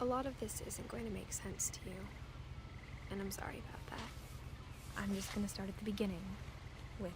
A lot of this isn't going to make sense to you, and I'm sorry about that. I'm just gonna start at the beginning with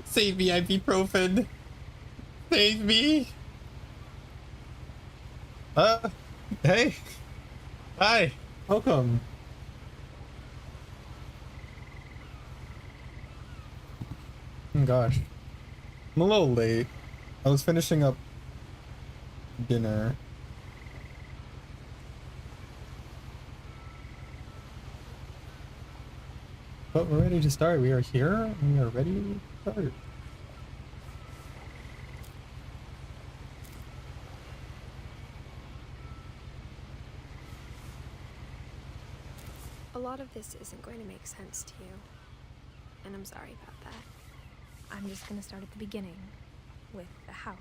Save me, ibuprofen. Save me. Uh, hey. Hi. Welcome. Oh, gosh. I'm a little late. I was finishing up dinner. But we're ready to start. We are here and we are ready to start. A lot of this isn't going to make sense to you, and I'm sorry about that. I'm just gonna start at the beginning, with the house.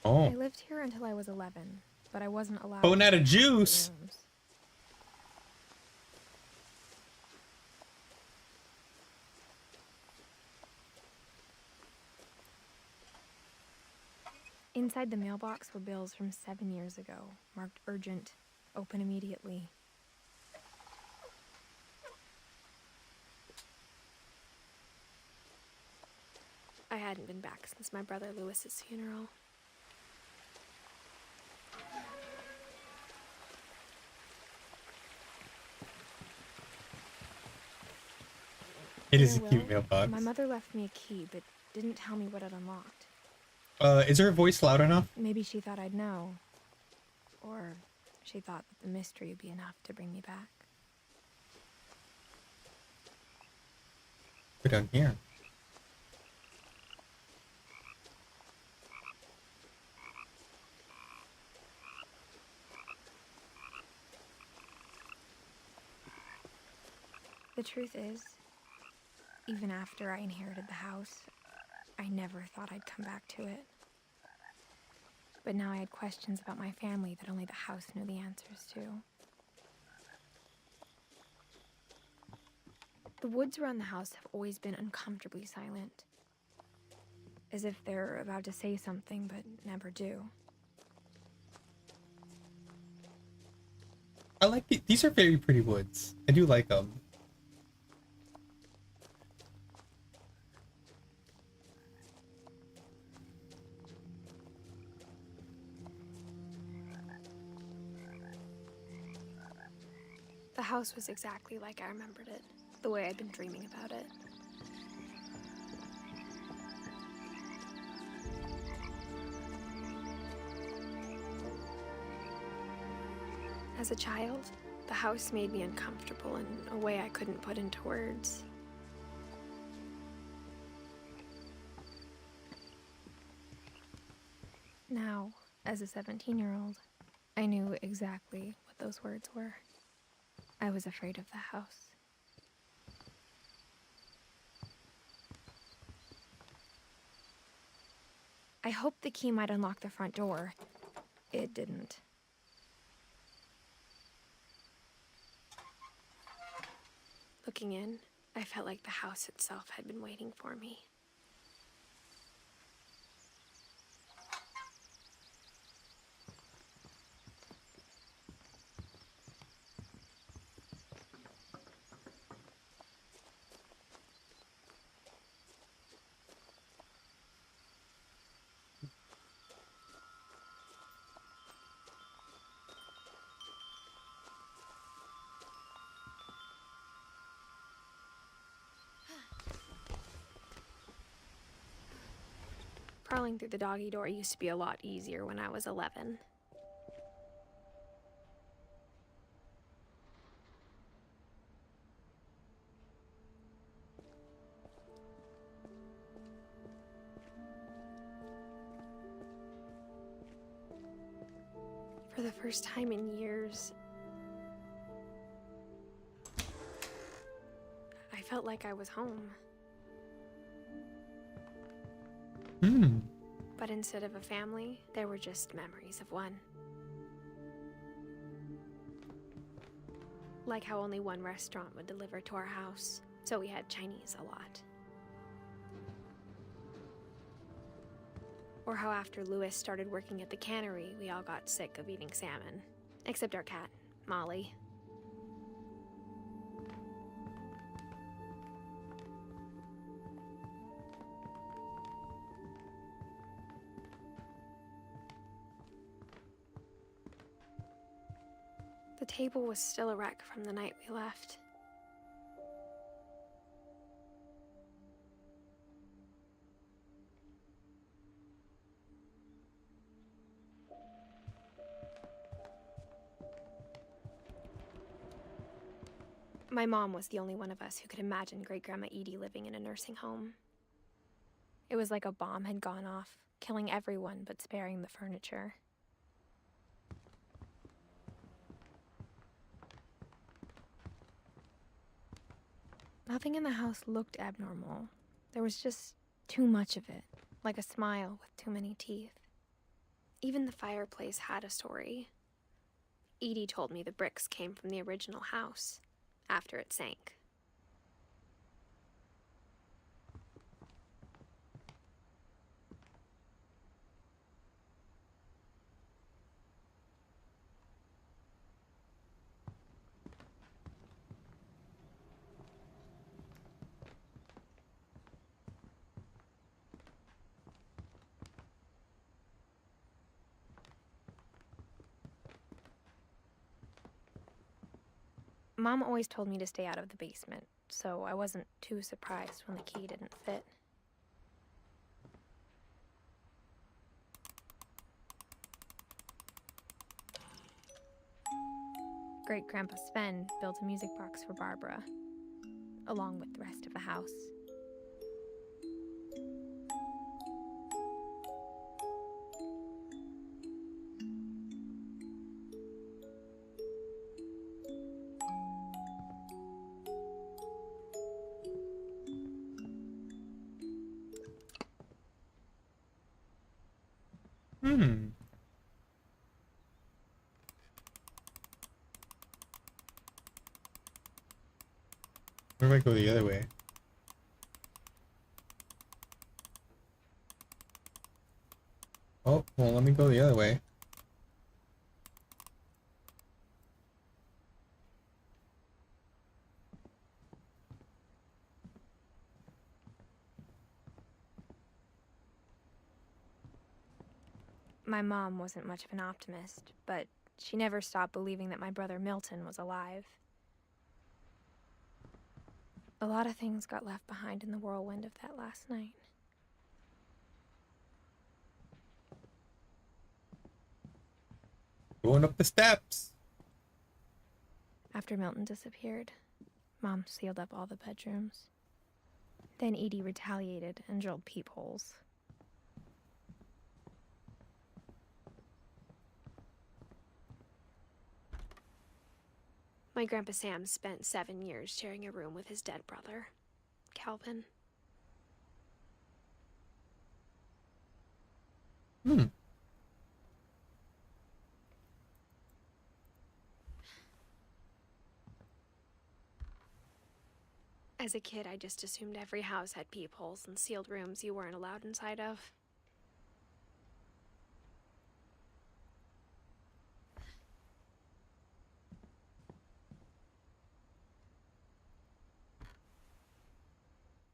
Oh. I lived here until I was 11, but I wasn't allowed Oh, to not a stay in the juice. rooms. Inside the mailbox were bills from 7 years ago, marked urgent, open immediately. I hadn't been back since my brother Lewis's funeral. It In is her a cute will, mailbox. my mother left me a key, but didn't tell me what it unlocked. Is her voice loud enough? Maybe she thought I'd know. Or she thought that the mystery would be enough to bring me back. We're down here. The truth is, even after I inherited the house, I never thought I'd come back to it. But now I had questions about my family that only the house knew the answers to. The woods around the house have always been uncomfortably silent. As if they're about to say something, but never do. I like these are very pretty woods. I do like them. The house was exactly like I remembered it, the way I'd been dreaming about it. As a child, the house made me uncomfortable in a way I couldn't put into words. Now, as a 17-year-old, I knew exactly what those words were. I was afraid of the house. I hoped the key might unlock the front door. It didn't. Looking in, I felt like the house itself had been waiting for me. Crawling through the doggy door used to be a lot easier when I was 11. For the first time in years, I felt like I was home. But instead of a family, there were just memories of one. Like how only one restaurant would deliver to our house, so we had Chinese a lot. Or how after Lewis started working at the cannery, we all got sick of eating salmon. Except our cat, Molly. The table was still a wreck from the night we left. My mom was the only one of us who could imagine Great-Grandma Edie living in a nursing home. It was like a bomb had gone off, killing everyone but sparing the furniture. Nothing in the house looked abnormal. There was just too much of it, like a smile with too many teeth. Even the fireplace had a story. Edie told me the bricks came from the original house, after it sank. Mom always told me to stay out of the basement, so I wasn't too surprised when the key didn't fit. Great-Grandpa Sven built a music box for Barbara, along with the rest of the house. Hmm. Where do I go the other way? Oh, well, let me go the other way. My mom wasn't much of an optimist, but she never stopped believing that my brother Milton was alive. A lot of things got left behind in the whirlwind of that last night. Going up the steps. After Milton disappeared, Mom sealed up all the bedrooms. Then Edie retaliated and drilled peepholes. My Grandpa Sam spent 7 years sharing a room with his dead brother, Calvin. Hmm. As a kid, I just assumed every house had peepholes and sealed rooms you weren't allowed inside of.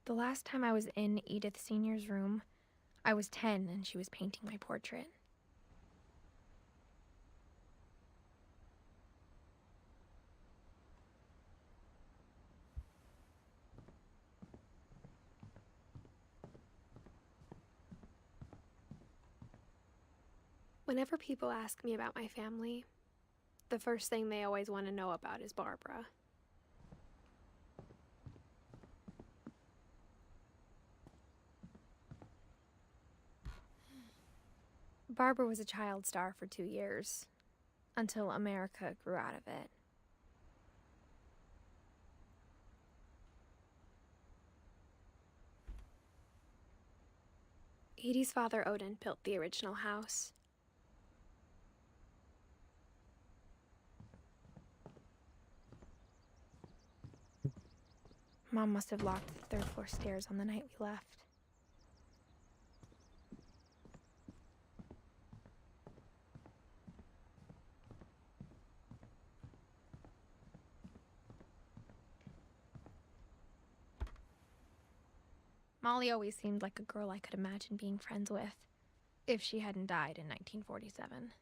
The last time I was in Edith Sr.'s room, I was 10 and she was painting my portrait. Whenever people ask me about my family, the first thing they always want to know about is Barbara. Barbara was a child star for 2 years, until America grew out of it. Edie's father, Odin, built the original house. Mom must have locked the third-floor stairs on the night we left. Molly always seemed like a girl I could imagine being friends with, if she hadn't died in 1947.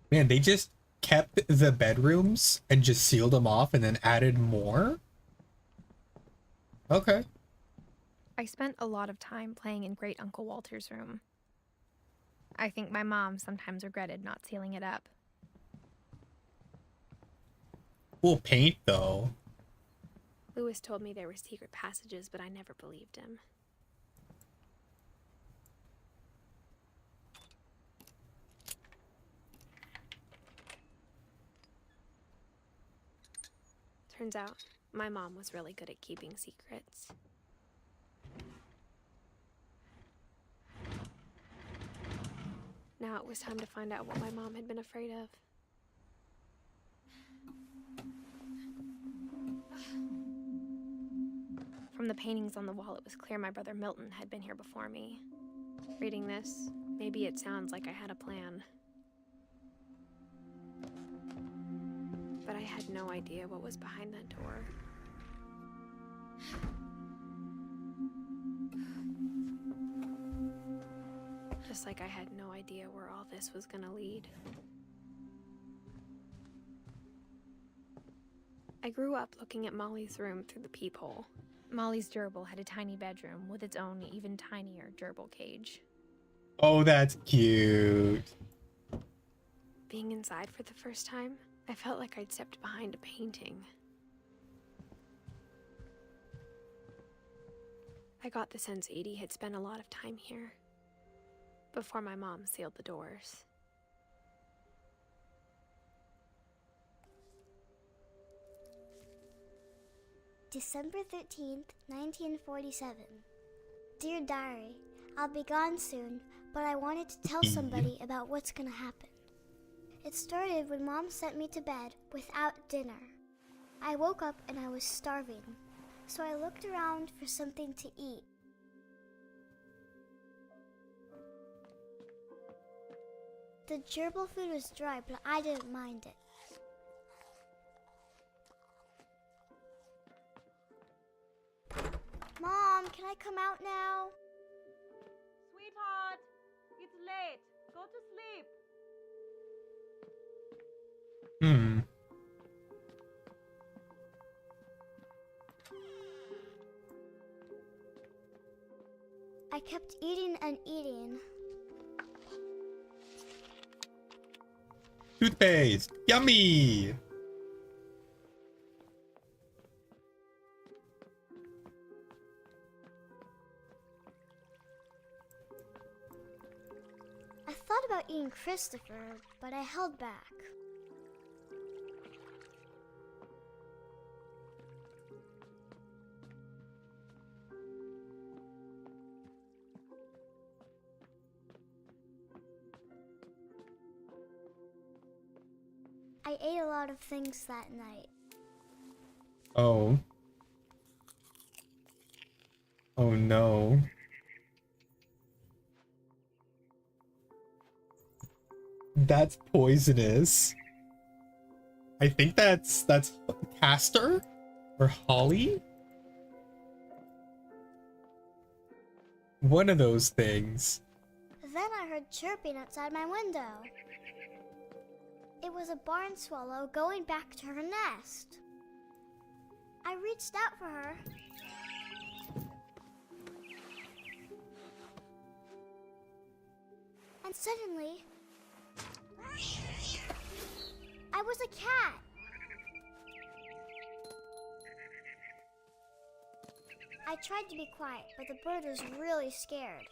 Man, they just kept the bedrooms and just sealed them off and then added more? Okay. I spent a lot of time playing in Great Uncle Walter's room. I think my mom sometimes regretted not sealing it up. Cool paint, though. Lewis told me there were secret passages, but I never believed him. Turns out, my mom was really good at keeping secrets. Now it was time to find out what my mom had been afraid of. From the paintings on the wall, it was clear my brother Milton had been here before me. Reading this, maybe it sounds like I had a plan. But I had no idea what was behind that door. Just like I had no idea where all this was gonna lead. I grew up looking at Molly's room through the peephole. Molly's gerbil had a tiny bedroom with its own even tinier gerbil cage. Oh, that's cute. Being inside for the first time, I felt like I'd stepped behind a painting. I got the sense Edie had spent a lot of time here, before my mom sealed the doors. December 13th, 1947. Dear Diary, I'll be gone soon, but I wanted to tell somebody about what's gonna happen. It started when Mom sent me to bed without dinner. I woke up and I was starving, so I looked around for something to eat. The gerbil food was dry, but I didn't mind it. Mom, can I come out now? Sweetheart, it's late. Go to sleep. I kept eating and eating. Toothpaste. Yummy. I thought about eating Christopher, but I held back. I ate a lot of things that night. Oh. Oh no. That's poisonous. I think that's castor or holly. One of those things. Then I heard chirping outside my window. It was a barn swallow going back to her nest. I reached out for her. And suddenly, I was a cat. I tried to be quiet, but the bird was really scared.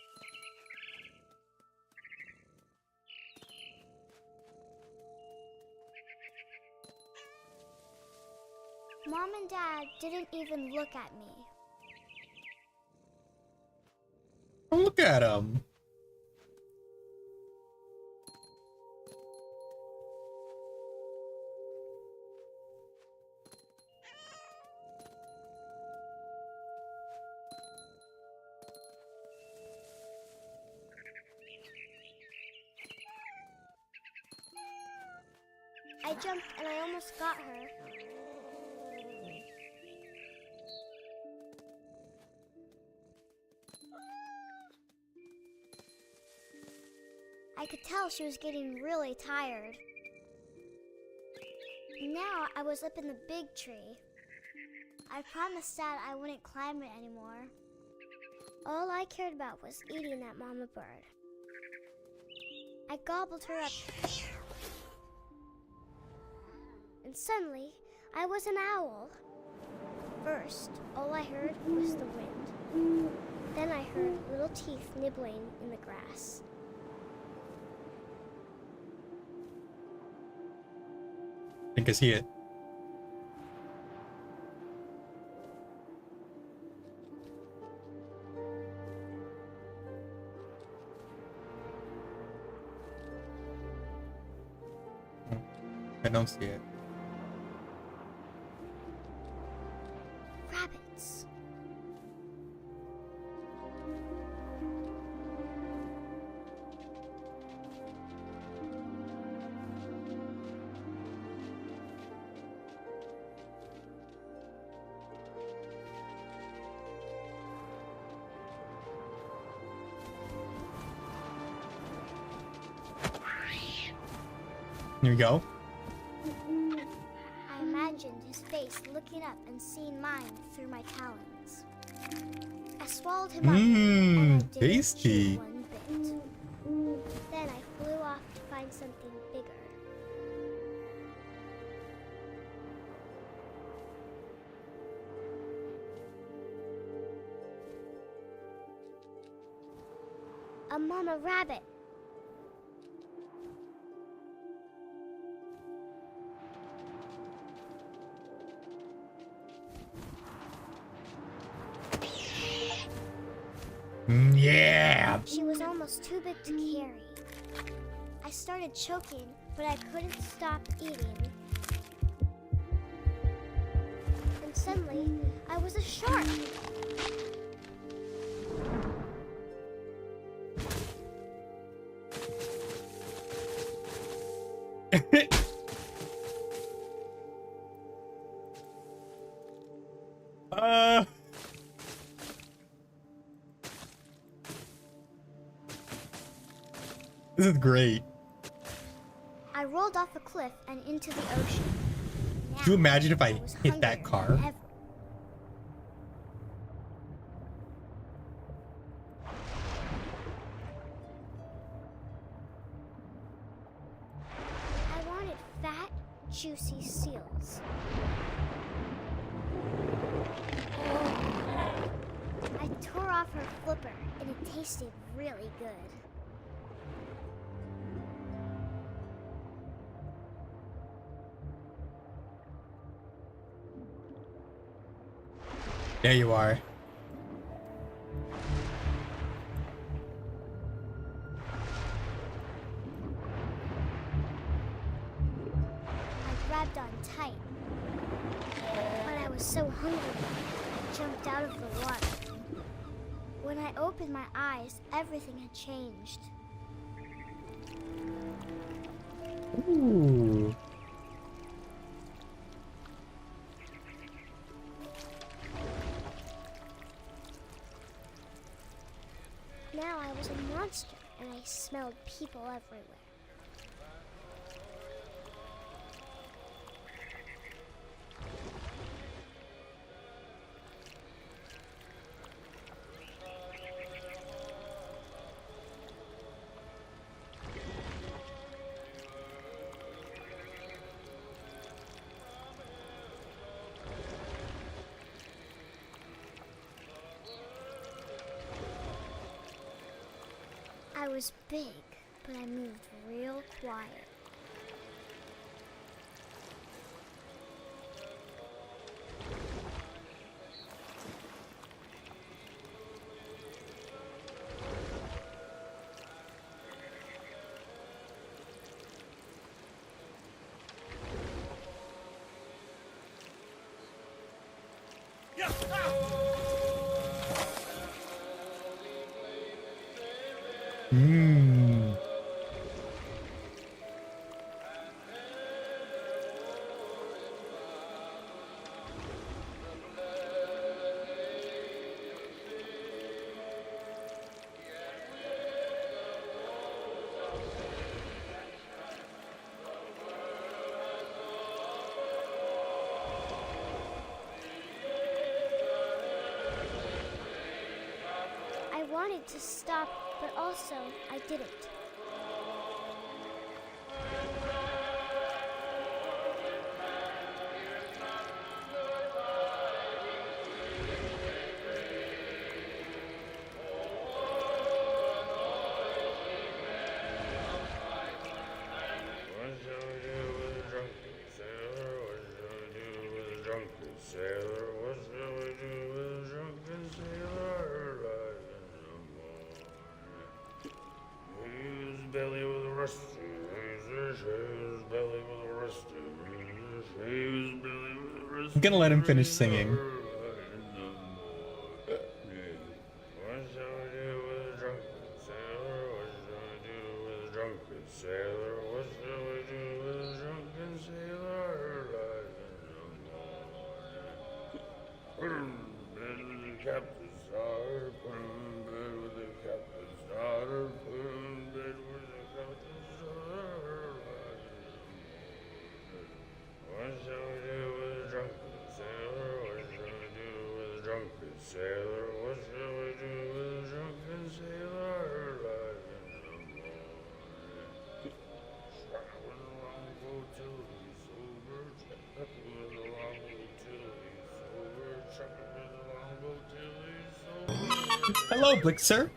Mom and Dad didn't even look at me. Don't look at him. I jumped and I almost got her. I could tell she was getting really tired. Now I was up in the big tree. I promised Dad I wouldn't climb it anymore. All I cared about was eating that mama bird. I gobbled her up. And suddenly, I was an owl. First, all I heard was the wind. Then I heard little teeth nibbling in the grass. I think I see it. I don't see it. Rabbits. Here we go. I imagined his face looking up and seeing mine through my talons. I swallowed him up and I didn't tasty. chew one bit. Then I flew off to find something bigger. A mama rabbit. Yeah. She was almost too big to carry. I started choking, but I couldn't stop eating. And suddenly, I was a shark. This is great. I rolled off a cliff and into the ocean. Could you imagine if I was hit that hungrier car? than ever. I wanted fat, juicy seals. I tore off her flipper, and it tasted really good. There you are. I grabbed on tight, but I was so hungry, I jumped out of the water. When I opened my eyes, everything had changed. Ooh. Now I was a monster, and I smelled people everywhere. I was big, but I moved real quiet. Mmm. I wanted to stop, but also I didn't. sailor? What shall we do with a drunken sailor alive in the morning? His belly with a rusty razor, his belly with a rusty razor, his belly with a rusty I'm gonna let him finish singing. razor in the morning. What shall we do with a drunken sailor? What shall we do with a drunken sailor? What shall we do with a drunken sailor alive in the morning? Put him in bed with the captain's daughter. Put him in bed with the captain's daughter. Put him in bed with the captain's daughter alive in the morning. What shall we do with a drunken sailor? What shall we do with a drunken sailor? What shall we do with a drunken sailor alive in the morning? Shut with a longboat till he's sober. Shut with a longboat till he's sober. Shut with a longboat till he's sober. Hello, Blixer.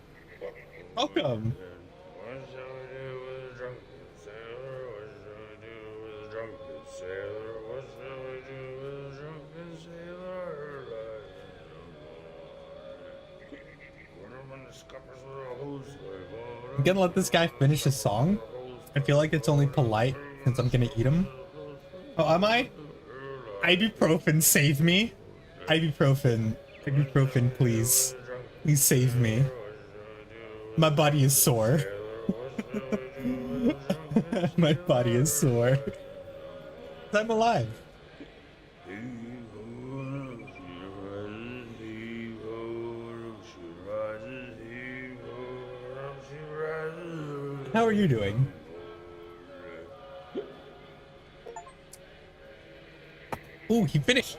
Welcome. What shall we do with a drunken sailor? What shall we do with a drunken sailor? What shall we do with a drunken sailor alive in the morning? Put him in the scuppers with a hose pipe. I'm gonna let this guy finish his song. I feel like it's only polite since I'm gonna eat him. Oh, am I? Ibuprofen, save me. Ibuprofen. Ibuprofen, please. Please save me. My body is sore. My body is sore. I'm alive. How are you doing? Ooh, he finished.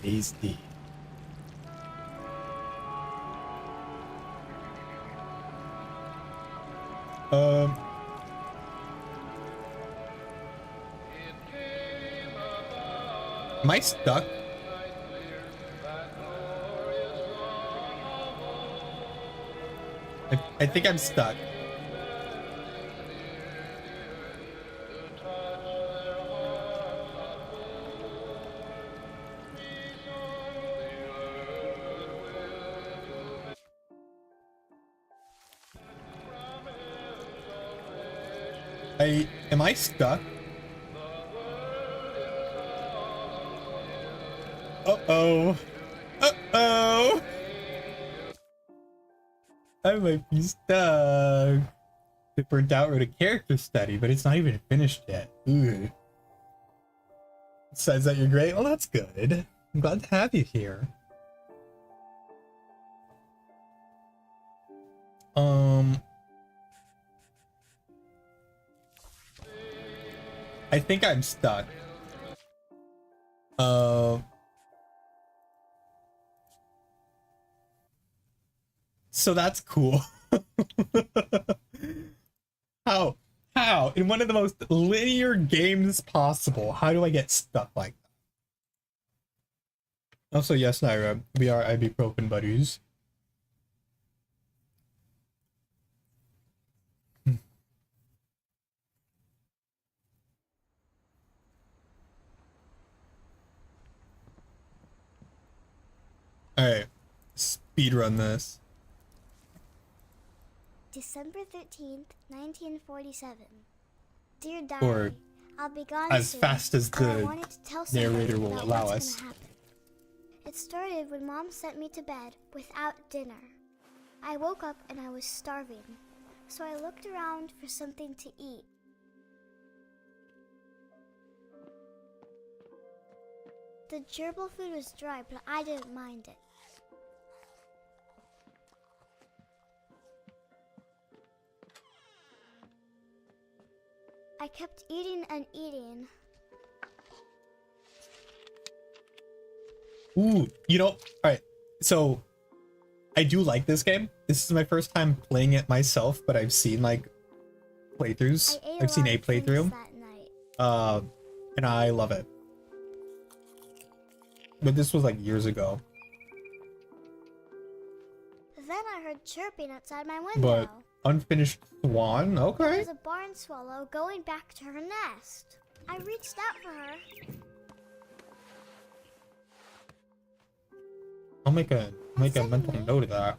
Tasty. Am I stuck? I think I'm stuck. Am I stuck? Uh-oh. Uh-oh. I might be stuck. It burnt out wrote a character study, but it's not even finished yet. Ooh. It says that you're great. Well, that's good. I'm glad to have you here. I think I'm stuck. So that's cool. How? In one of the most linear games possible, how do I get stuck like that? Also, yes, Naira, we are ibuprofen buddies. Alright, speedrun this. December 13th, 1947. Dear Diary, Or I'll be gone as soon, fast as but I the wanted to tell somebody narrator will about allow what's us. gonna happen. It started when Mom sent me to bed without dinner. I woke up and I was starving, so I looked around for something to eat. The gerbil food was dry, but I didn't mind it. I kept eating and eating. Ooh, you know, alright, so I do like this game. This is my first time playing it myself, but I've seen like playthroughs. I've seen a playthrough. And I love it. But this was like years ago. heard chirping outside my But window. unfinished swan? It Okay. was a barn swallow going back to her nest. I reached out for her. I'll make a mental note of that.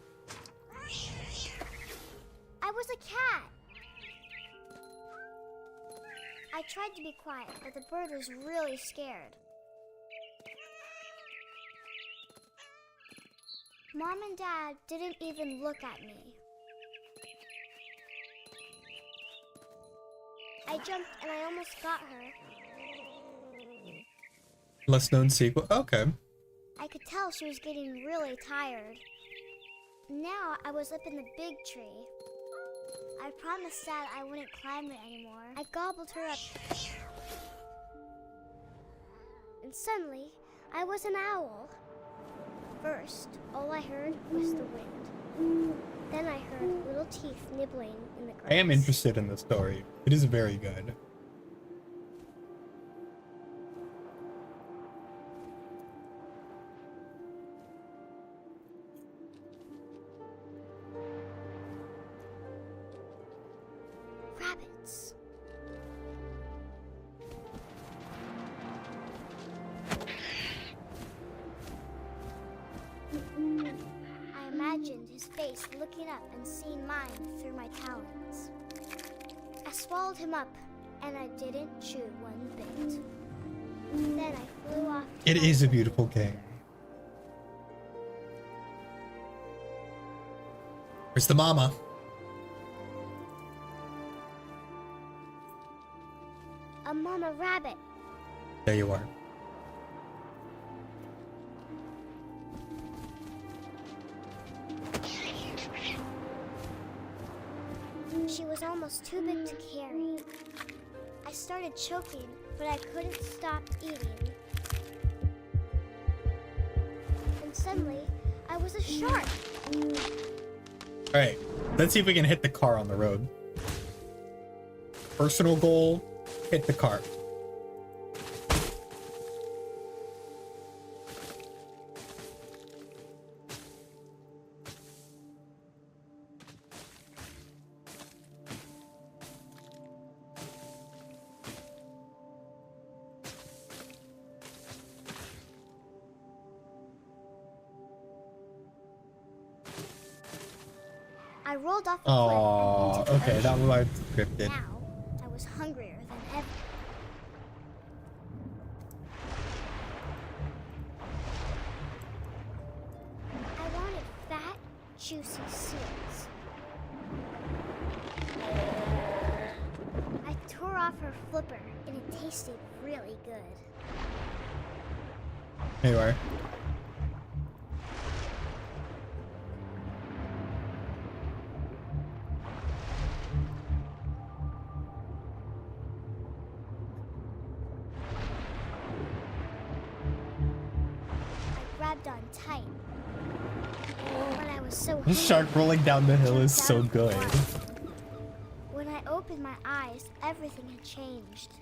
I was a cat. I tried to be quiet, but the bird was really scared. Mom and Dad didn't even look at me. I jumped and I almost got her. Less known sequel. Okay. I could tell she was getting really tired. Now I was up in the big tree. I promised Dad I wouldn't climb it anymore. I gobbled her up. And suddenly, I was an owl. First, all I heard was the wind. Then I heard little teeth nibbling in the grass. I am interested in the story. It is very good. Rabbits. I imagined his face looking up and seeing mine through my talons. I swallowed him up, and I didn't chew one bit. Then I flew off. It is a beautiful game. Where's the mama? A mama rabbit. There you are. She was almost too big to carry. I started choking, but I couldn't stop eating. And suddenly, I was a shark. Alright, let's see if we can hit the car on the road. Personal goal, hit the car. I rolled off the Oh, cliff and into the okay, that ocean. was scripted. Now, I was hungrier than ever. I wanted fat, juicy seals. I tore off her flipper, and it tasted really good. There you are. I grabbed on tight. When I was so This shark hungry, rolling down the I hill is jumped so out of the good. water. When I opened my eyes, everything had changed.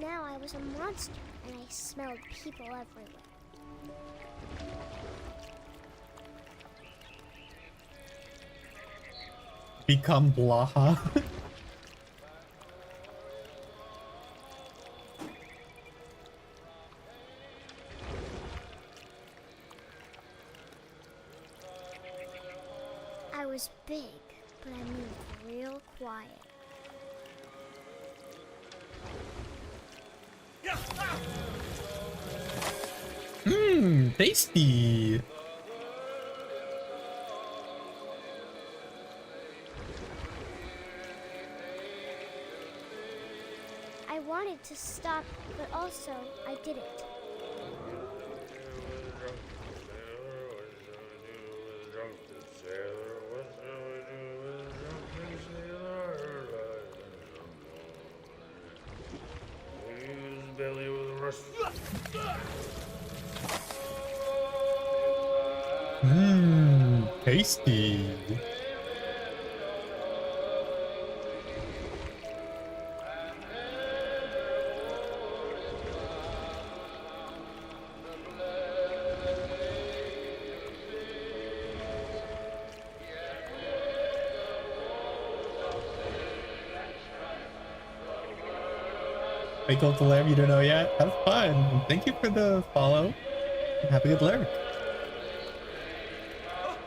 Now I was a monster, and I smelled people everywhere. Become Blaha. I was big, but I moved real quiet. Mmm, tasty. I wanted to stop, but also I didn't. Belly with a rust. Mmm, tasty. Wake up the lair you don't know yet. Have fun. And thank you for the follow. And have a good lurk.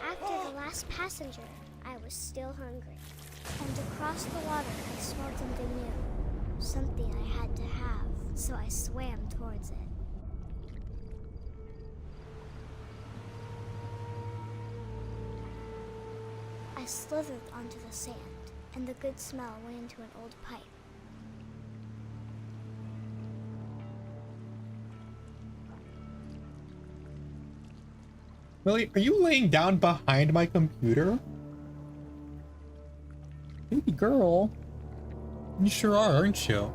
After the last passenger, I was still hungry. And across the water, I smelled something new. Something I had to have, so I swam towards it. I slithered onto the sand, and the good smell went into an old pipe. Lily, are you laying down behind my computer? Baby girl. You sure are, aren't you?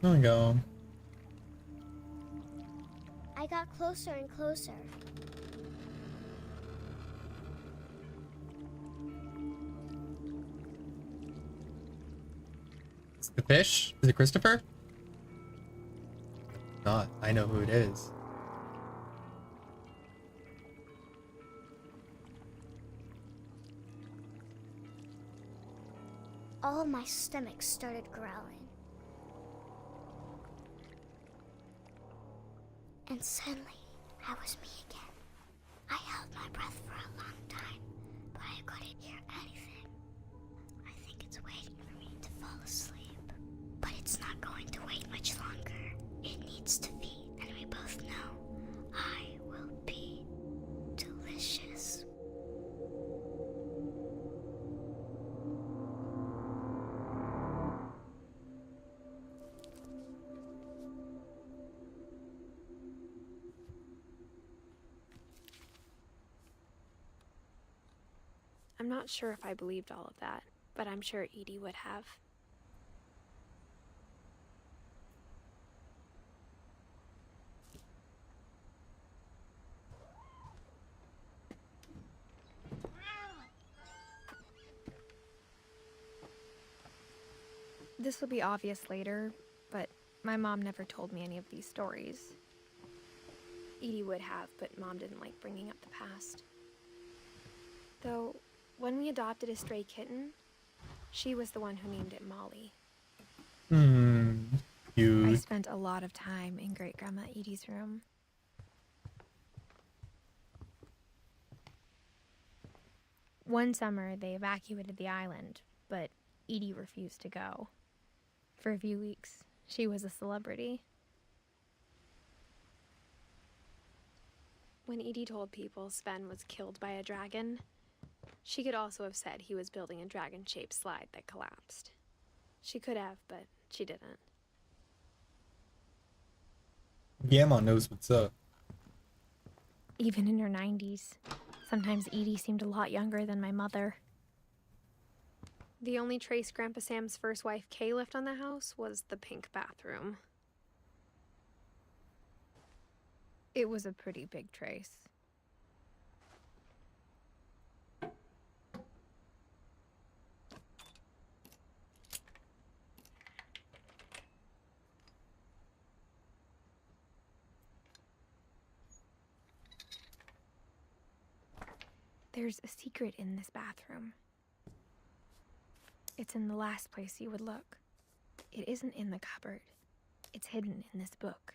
There we go. I got closer and closer. It's the fish? Is it Christopher? Not. I know who it is. All of my stomach started growling. And suddenly, I was me again. I held my breath for a long time, but I couldn't hear anything. I think it's waiting for me to fall asleep. But it's not going to wait much longer. It needs to feed, and we both know I will be delicious. I'm not sure if I believed all of that, but I'm sure Edie would have. This will be obvious later, but my mom never told me any of these stories. Edie would have, but Mom didn't like bringing up the past. Though, when we adopted a stray kitten, she was the one who named it Molly. I Cute. spent a lot of time in Great-Grandma Edie's room. One summer, they evacuated the island, but Edie refused to go. For a few weeks, she was a celebrity. When Edie told people Sven was killed by a dragon, she could also have said he was building a dragon-shaped slide that collapsed. She could have, but she didn't. Gamma knows what's up. Even in her 90s, sometimes Edie seemed a lot younger than my mother. The only trace Grandpa Sam's first wife, Kay, left on the house was the pink bathroom. It was a pretty big trace. There's a secret in this bathroom. It's in the last place you would look. It isn't in the cupboard. It's hidden in this book.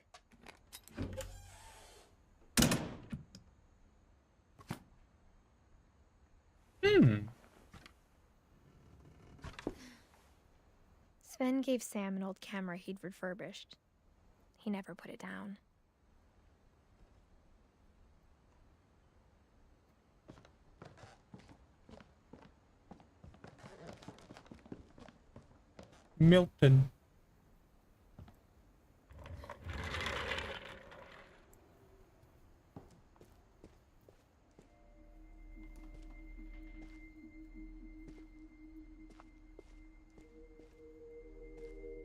Sven gave Sam an old camera he'd refurbished. He never put it down. Milton.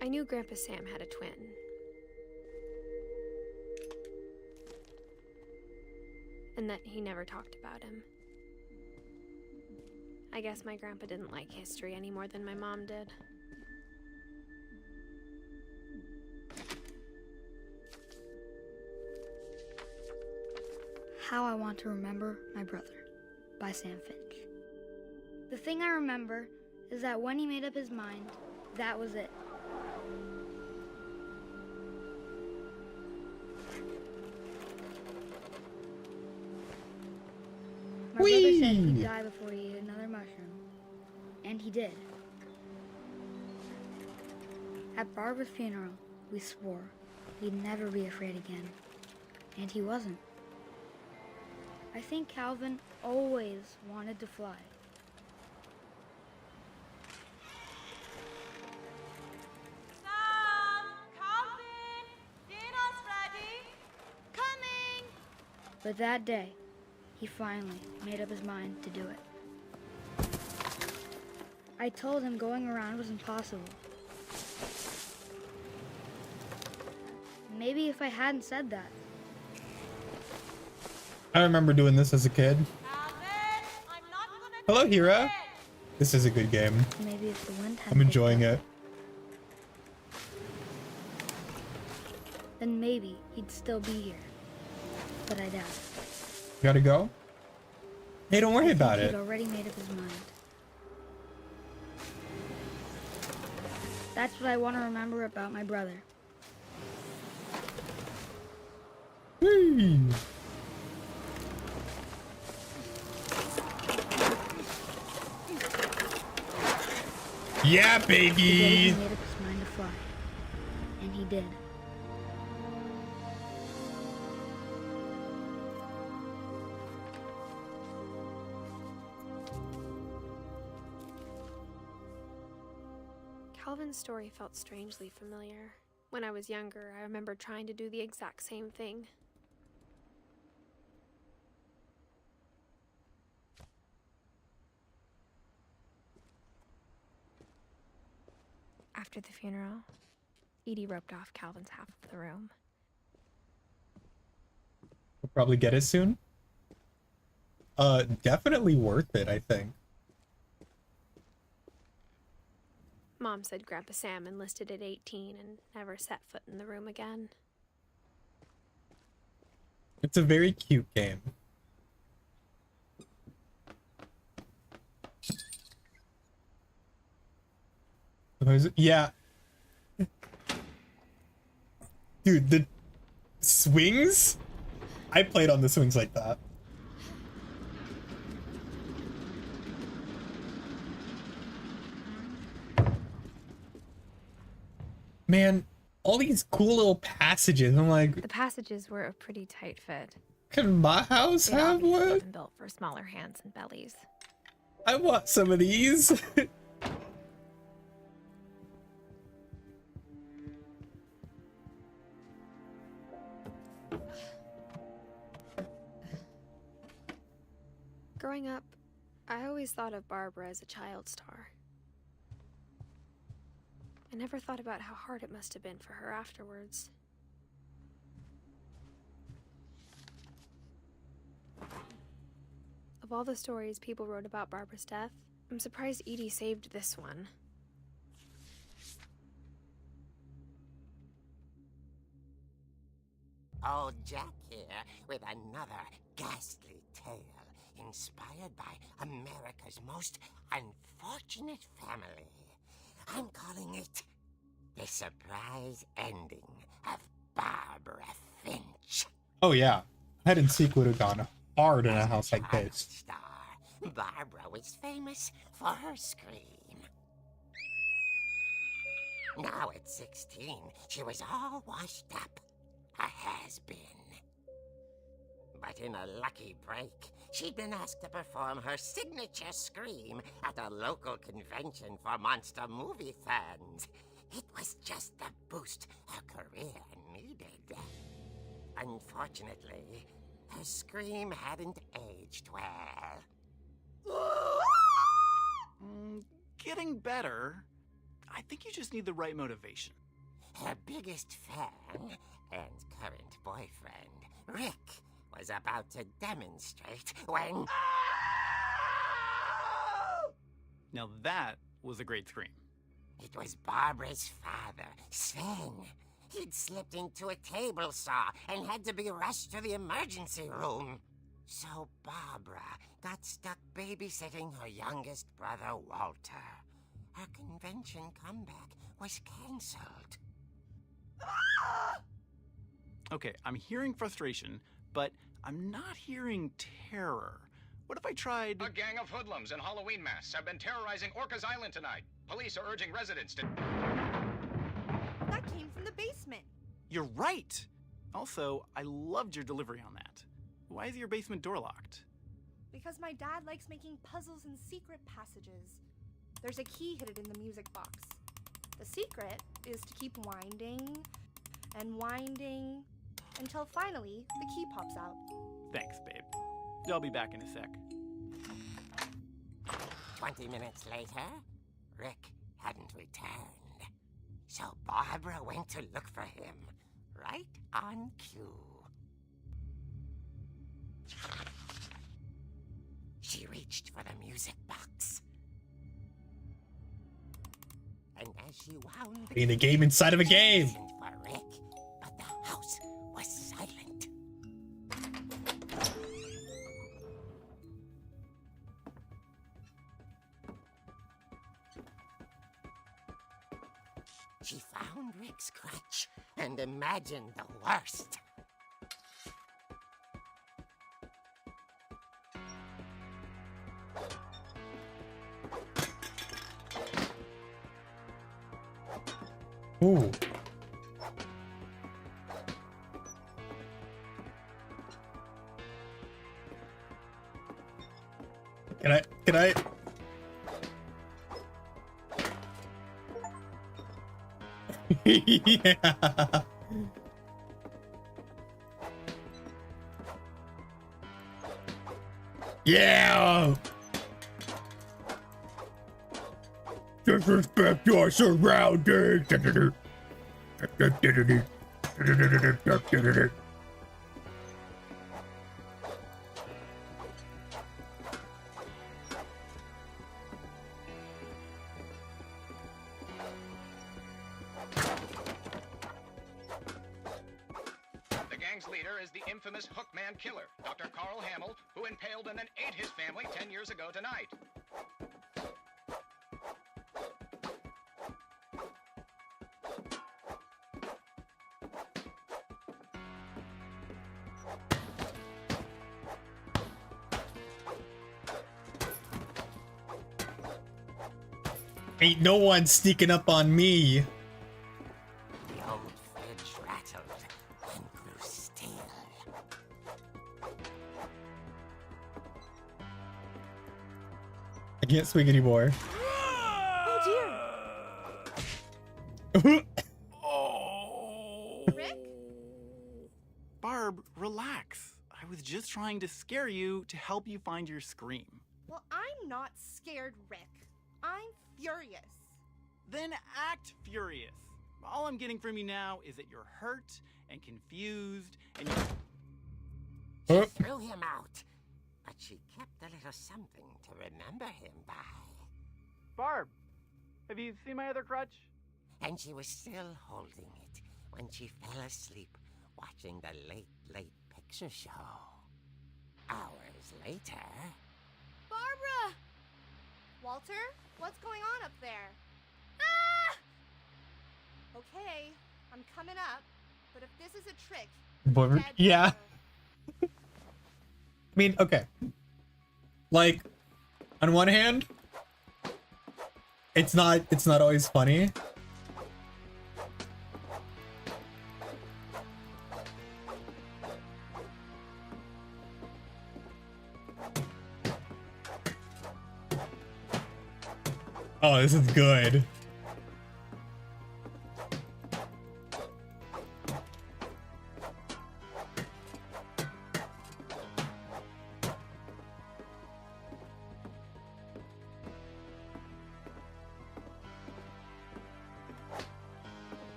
I knew Grandpa Sam had a twin. And that he never talked about him. I guess my grandpa didn't like history any more than my mom did. How I Want to Remember My Brother by Sam Finch. The thing I remember is that when he made up his mind, that was it. My brother said he'd die before he ate another mushroom. And he did. At Barbara's funeral, we swore he'd never be afraid again. And he wasn't. I think Calvin always wanted to fly. Sam! Calvin! Dinner's ready! Coming! But that day, he finally made up his mind to do it. I told him going around was impossible. Maybe if I hadn't said that, I remember doing this as a kid. Calvin! I'm not gonna Hello, take Hira. it. This is a good game. maybe if the wind hadn't I'm enjoying picked it. up, then maybe he'd still be here. But I doubt it. Gotta go? Hey, don't worry about He'd it. already made up his mind. That's what I want to remember about my brother. Whee! Yeah, The day he baby! made up his mind to fly. And he did. Calvin's story felt strangely familiar. When I was younger, I remember trying to do the exact same thing. After the funeral, Edie roped off Calvin's half of the room. We'll probably get it soon. Definitely worth it, I think. Mom said Grandpa Sam enlisted at 18 and never set foot in the room again. It's a very cute game. Yeah. Dude, the swings? I played on the swings like that. Man, all these cool little passages. I'm like, The passages were a pretty tight fit. can my house They'd have obviously one? been built for smaller hands and bellies. I want some of these. Growing up, I always thought of Barbara as a child star. I never thought about how hard it must have been for her afterwards. Of all the stories people wrote about Barbara's death, I'm surprised Edie saved this one. Old Jack here with another ghastly tale inspired by America's most unfortunate family. I'm calling it The Surprise Ending of Barbara Finch. Oh yeah, hide and seek would have gone hard in a As house like child this. star, Barbara was famous for her scream. Now at 16, she was all washed up. A has-been. But in a lucky break, she'd been asked to perform her signature scream at a local convention for monster movie fans. It was just the boost her career needed. Unfortunately, her scream hadn't aged well. Getting better. I think you just need the right motivation. Her biggest fan and current boyfriend, Rick, was about to demonstrate when... Now that was a great scream. It was Barbara's father, Sven. He'd slipped into a table saw and had to be rushed to the emergency room. So Barbara got stuck babysitting her youngest brother, Walter. Her convention comeback was cancelled. Okay, I'm hearing frustration, but I'm not hearing terror. What if I tried... A gang of hoodlums in Halloween masks have been terrorizing Orcas Island tonight. Police are urging residents to... That came from the basement. You're right! Also, I loved your delivery on that. Why is your basement door locked? Because my dad likes making puzzles and secret passages. There's a key hidden in the music box. The secret is to keep winding and winding until finally the key pops out. Thanks, babe. I'll be back in a sec. 20 minutes later, Rick hadn't returned. So Barbara went to look for him, right on cue. She reached for the music box. And as she wound In a game inside of a game. listened for Rick, but the house was silent. She found Rick's crutch and imagined the worst. Ooh. Can I? Yeah. Yeah. Disrespect your surroundings. The gang's leader is the infamous Hookman Killer, Dr. Carl Hamill, who impaled and then ate his family 10 years ago tonight. Ain't no one sneaking up on me. The old fridge rattled and grew still. I can't swing anymore. Oh Oh! dear! Rick? Barb, relax. I was just trying to scare you to help you find your scream. Well, I'm not scared, Rick. I'm furious. Then act furious. All I'm getting from you now is that you're hurt and confused and you... Huh? She threw him out, but she kept a little something to remember him by. Barb, have you seen my other crutch? And she was still holding it when she fell asleep watching the late picture show. Hours later... Barbara! Walter, what's going on up there? Ah! Okay, I'm coming up, but if this is a trick, Boy, dead yeah. forever. I mean, okay. Like, on one hand, it's not always funny. Oh, this is good.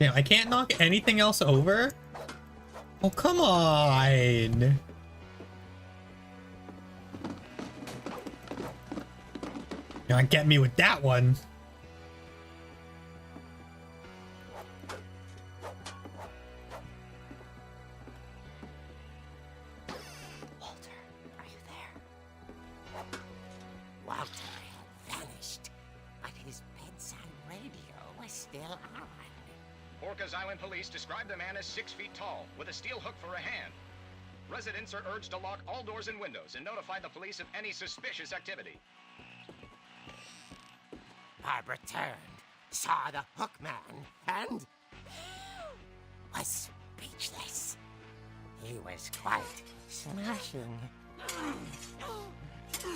Damn, I can't knock anything else over? Oh, come on. You don't get me with that one. vanished, but his bedside radio was still on. Orcas Island police describe the man as 6 feet tall, with a steel hook for a hand. Residents are urged to lock all doors and windows and notify the police of any suspicious activity. Barbara turned, saw the hook man, and was speechless. He was quite smashing. And he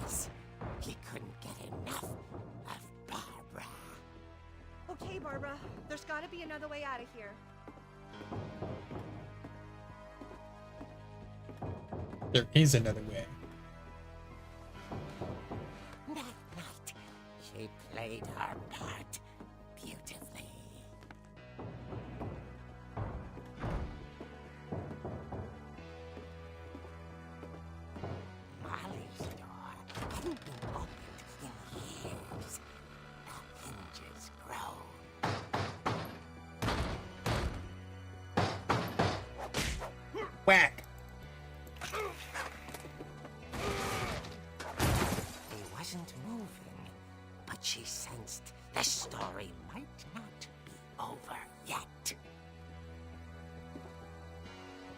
was. He couldn't get enough of Barbara. Okay, Barbara, there's gotta be another way out of here. There is another way. That night, she played her part beautifully. Molly's door hadn't been opened in years. The hinges groan. Whack! He wasn't moving, but she sensed the story might not be over yet.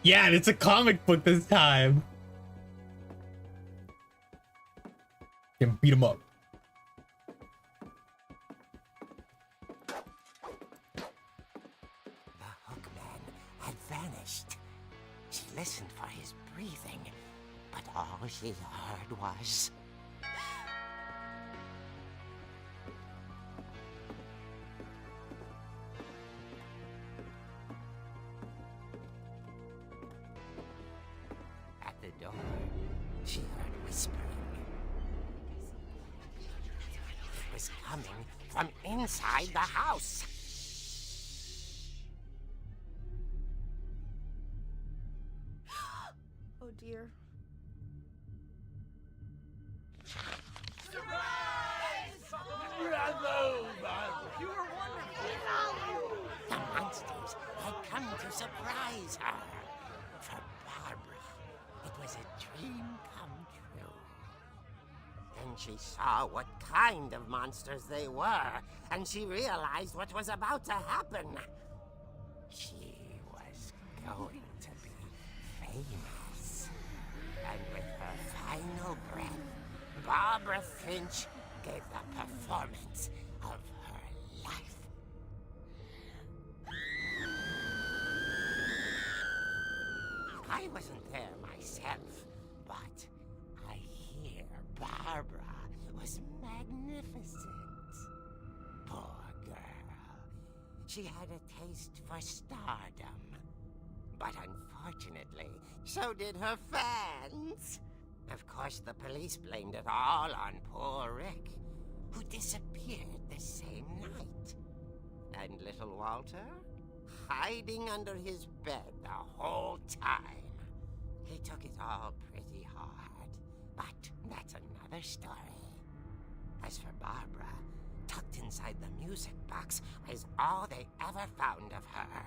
Yeah, and it's a comic book this time. Can beat him up. The hookman had vanished. She listened for his breathing, but all she heard was... At the door, she heard whispering. It was coming from inside the house. Oh dear. The monsters had come to surprise her. For Barbara, it was a dream come true. Then she saw what kind of monsters they were, and she realized what was about to happen. She was going to be famous. And with her final breath, Barbara Finch gave the performance of her life. I wasn't there myself, but I hear Barbara was magnificent. Poor girl. She had a taste for stardom. But unfortunately, so did her fans. Of course, the police blamed it all on poor Rick, who disappeared the same night. And little Walter? Hiding under his bed the whole time. He took it all pretty hard, but that's another story. As for Barbara, tucked inside the music box was all they ever found of her.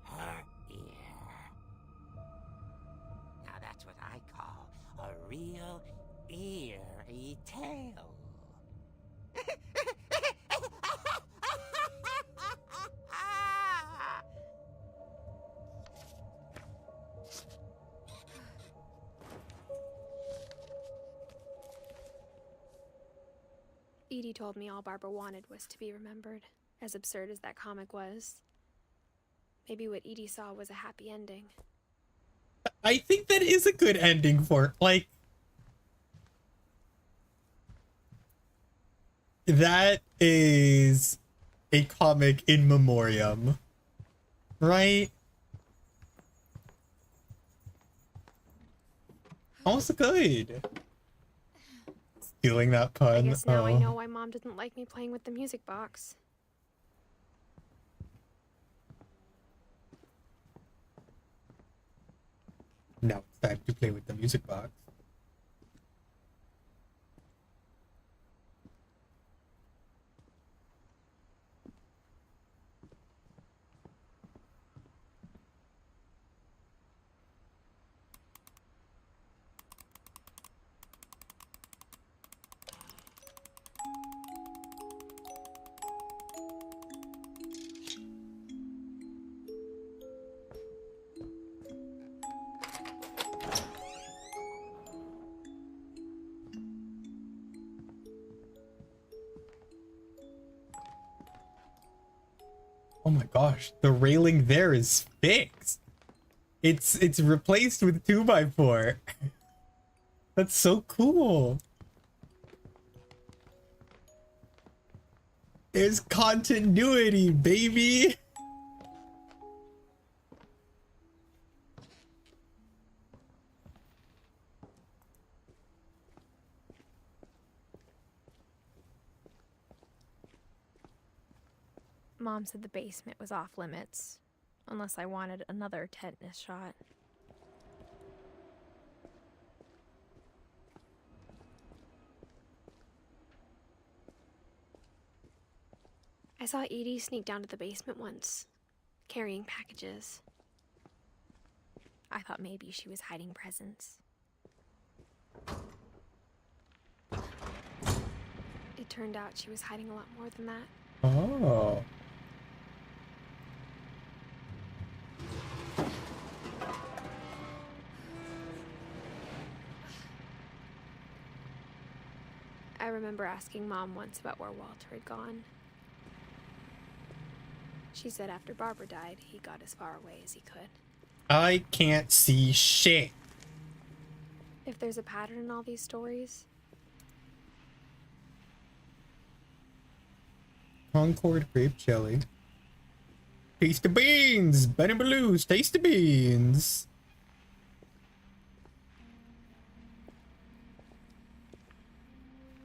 Her ear. Now that's what I call a real eerie tale. Edie told me all Barbara wanted was to be remembered, as absurd as that comic was. Maybe what Edie saw was a happy ending. I think that is a good ending for, like, that is a comic in memoriam, right? Also good. Stealing that pun. I guess now I Oh. know why Mom didn't like me playing with the music box. Now it's time to play with the music box. Oh my gosh, the railing there is fixed. It's replaced with 2x4. That's so cool. There's continuity, baby. Mom said the basement was off limits, unless I wanted another tetanus shot. I saw Edie sneak down to the basement once, carrying packages. I thought maybe she was hiding presents. It turned out she was hiding a lot more than that. Oh. I remember asking Mom once about where Walter had gone. She said after Barbara died, he got as far away as he could. I can't see shit. If there's a pattern in all these stories, Concord grape jelly. Taste the beans! Benny Blues, taste the beans!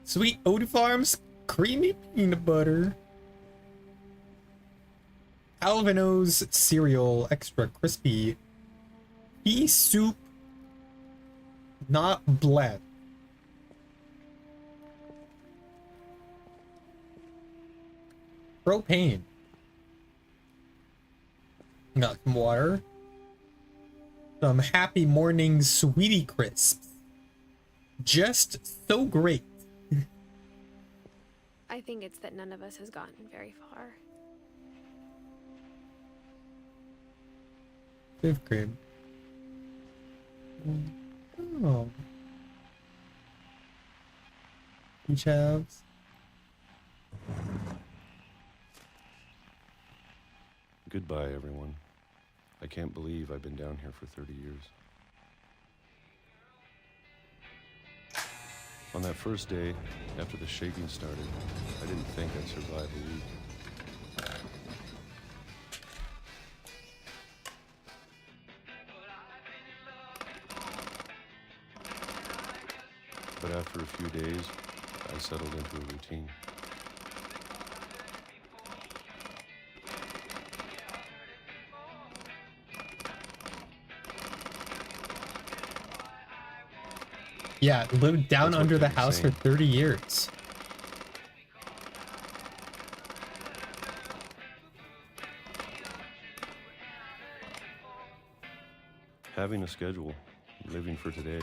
Sweet Odie Farms creamy peanut butter. Alvino's cereal extra crispy. Pea soup not blend. Propane. Got some water. Some Happy Morning Sweetie Crisps. Just so great. I think it's that none of us has gotten very far. Fifth grade. Oh. Peach halves. Goodbye, everyone. I can't believe I've been down here for 30 years. On that first day, after the shaking started, I didn't think I'd survive a week. But after a few days, I settled into a routine. Yeah, lived down That's what under the Peggy's house for saying. 30 years. Having a schedule, living for today.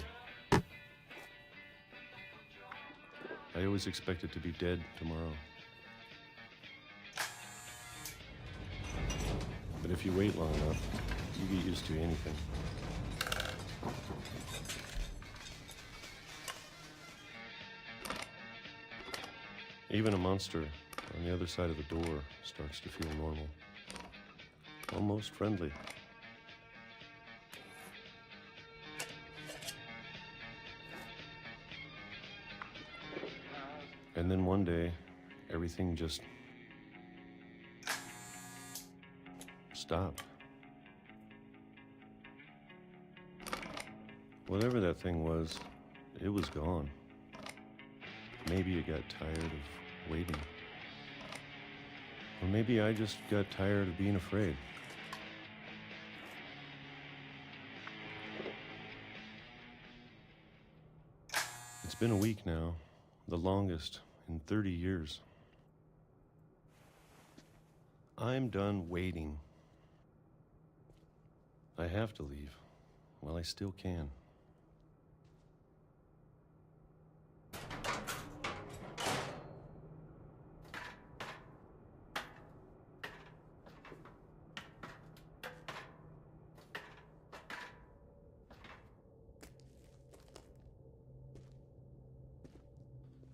I always expected to be dead tomorrow. But if you wait long enough, you get used to anything. Even a monster on the other side of the door starts to feel normal. Almost friendly. And then one day, everything just stopped. Whatever that thing was, it was gone. Maybe it got tired of waiting. Or maybe I just got tired of being afraid. It's been a week now, the longest in 30 years. I'm done waiting. I have to leave while I still can.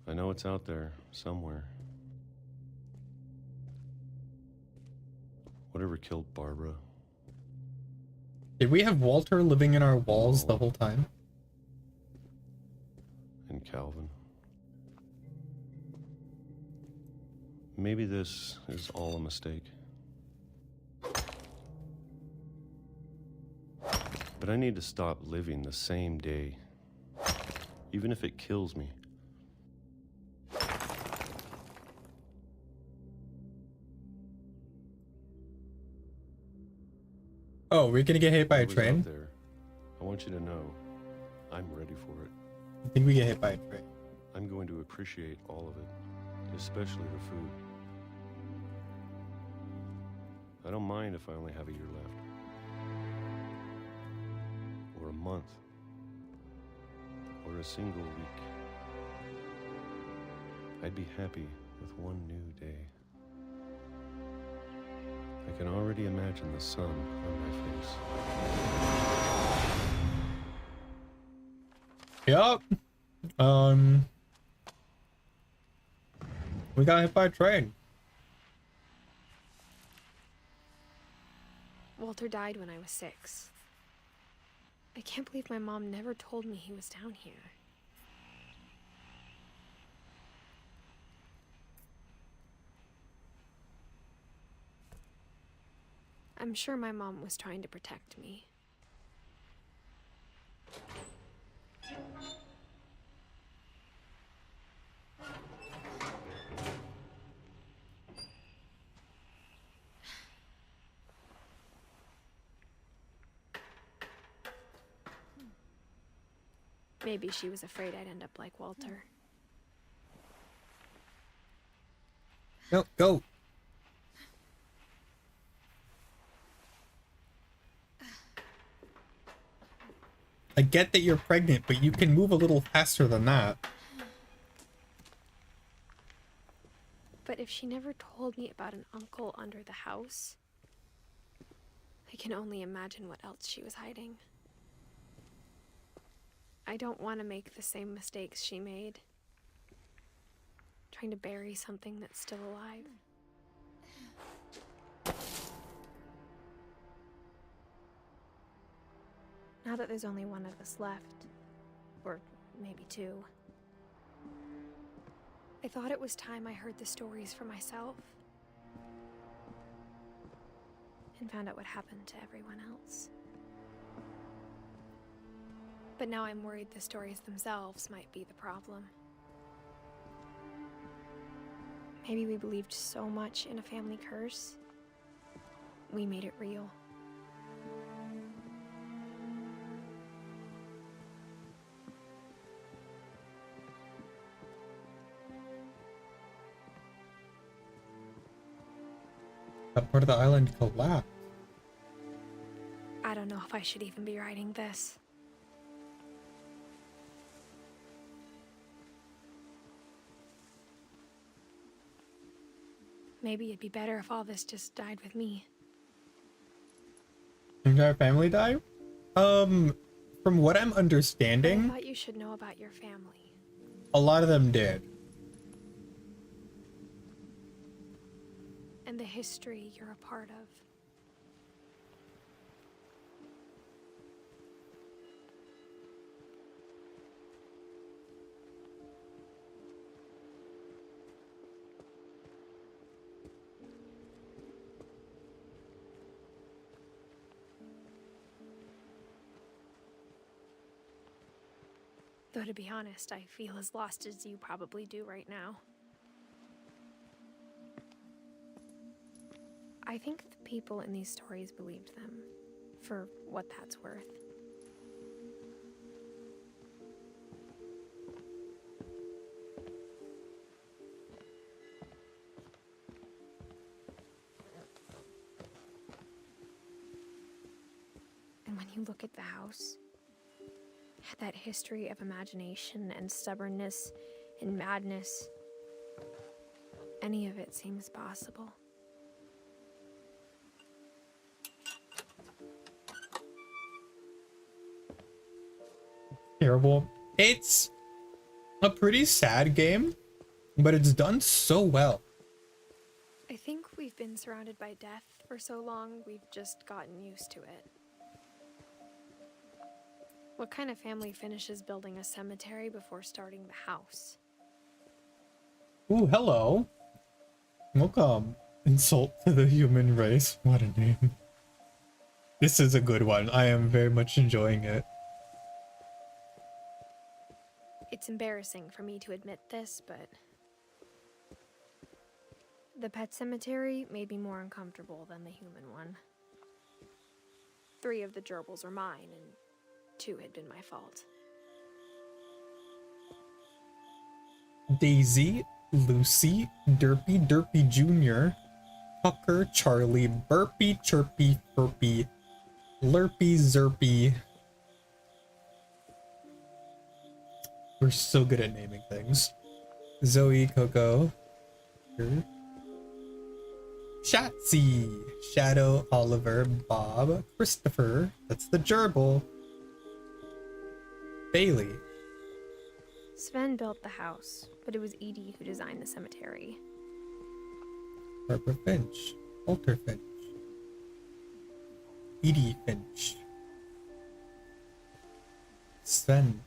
I know it's out there somewhere. Whatever killed Barbara. Did we have Walter living in our walls the whole time? And Calvin. Maybe this is all a mistake. But I need to stop living the same day, even if it kills me. Oh, we're gonna get hit by a Whoever's out train? there, I want you to know I'm ready for it. I think we get hit by a train. I'm going to appreciate all of it, especially the food. I don't mind if I only have a year left. Or a month. Or a single week. I'd be happy with one new day. I can already imagine the sun on my face. Yup. We got hit by a train. Walter died when I was 6. I can't believe my mom never told me he was down here. I'm sure my mom was trying to protect me. Maybe she was afraid I'd end up like Walter. No, go. I get that you're pregnant, but you can move a little faster than that. But if she never told me about an uncle under the house, I can only imagine what else she was hiding. I don't want to make the same mistakes she made. Trying to bury something that's still alive. Now that there's only one of us left, or maybe 2, I thought it was time I heard the stories for myself and found out what happened to everyone else. But now I'm worried the stories themselves might be the problem. Maybe we believed so much in a family curse, we made it real. That part of the island collapsed. I don't know if I should even be writing this. Maybe it'd be better if all this just died with me. Entire family died? From what I'm I understanding, thought you should know about your family. a lot of them did. And the history you're a part of. Though to be honest, I feel as lost as you probably do right now. I think the people in these stories believed them, for what that's worth. And when you look at the house, that history of imagination and stubbornness and madness, any of it seems possible. Terrible. It's a pretty sad game, but it's done so well. I think we've been surrounded by death for so long, we've just gotten used to it. What kind of family finishes building a cemetery before starting the house? Ooh, hello. Welcome. Insult to the human race. What a name. This is a good one. I am very much enjoying it. It's embarrassing for me to admit this, but the pet cemetery made me more uncomfortable than the human one. 3 of the gerbils were mine, and 2 had been my fault. Daisy, Lucy, Derpy, Derpy Jr., Tucker, Charlie, Burpy, Chirpy, Furpy, Lurpy, Zerpy. We're so good at naming things. Zoe, Coco, Shatsy, Shadow, Oliver, Bob, Christopher, that's the gerbil, Bailey. Sven built the house, but it was Edie who designed the cemetery. Barbara Finch, Walter Finch, Edie Finch, Sven,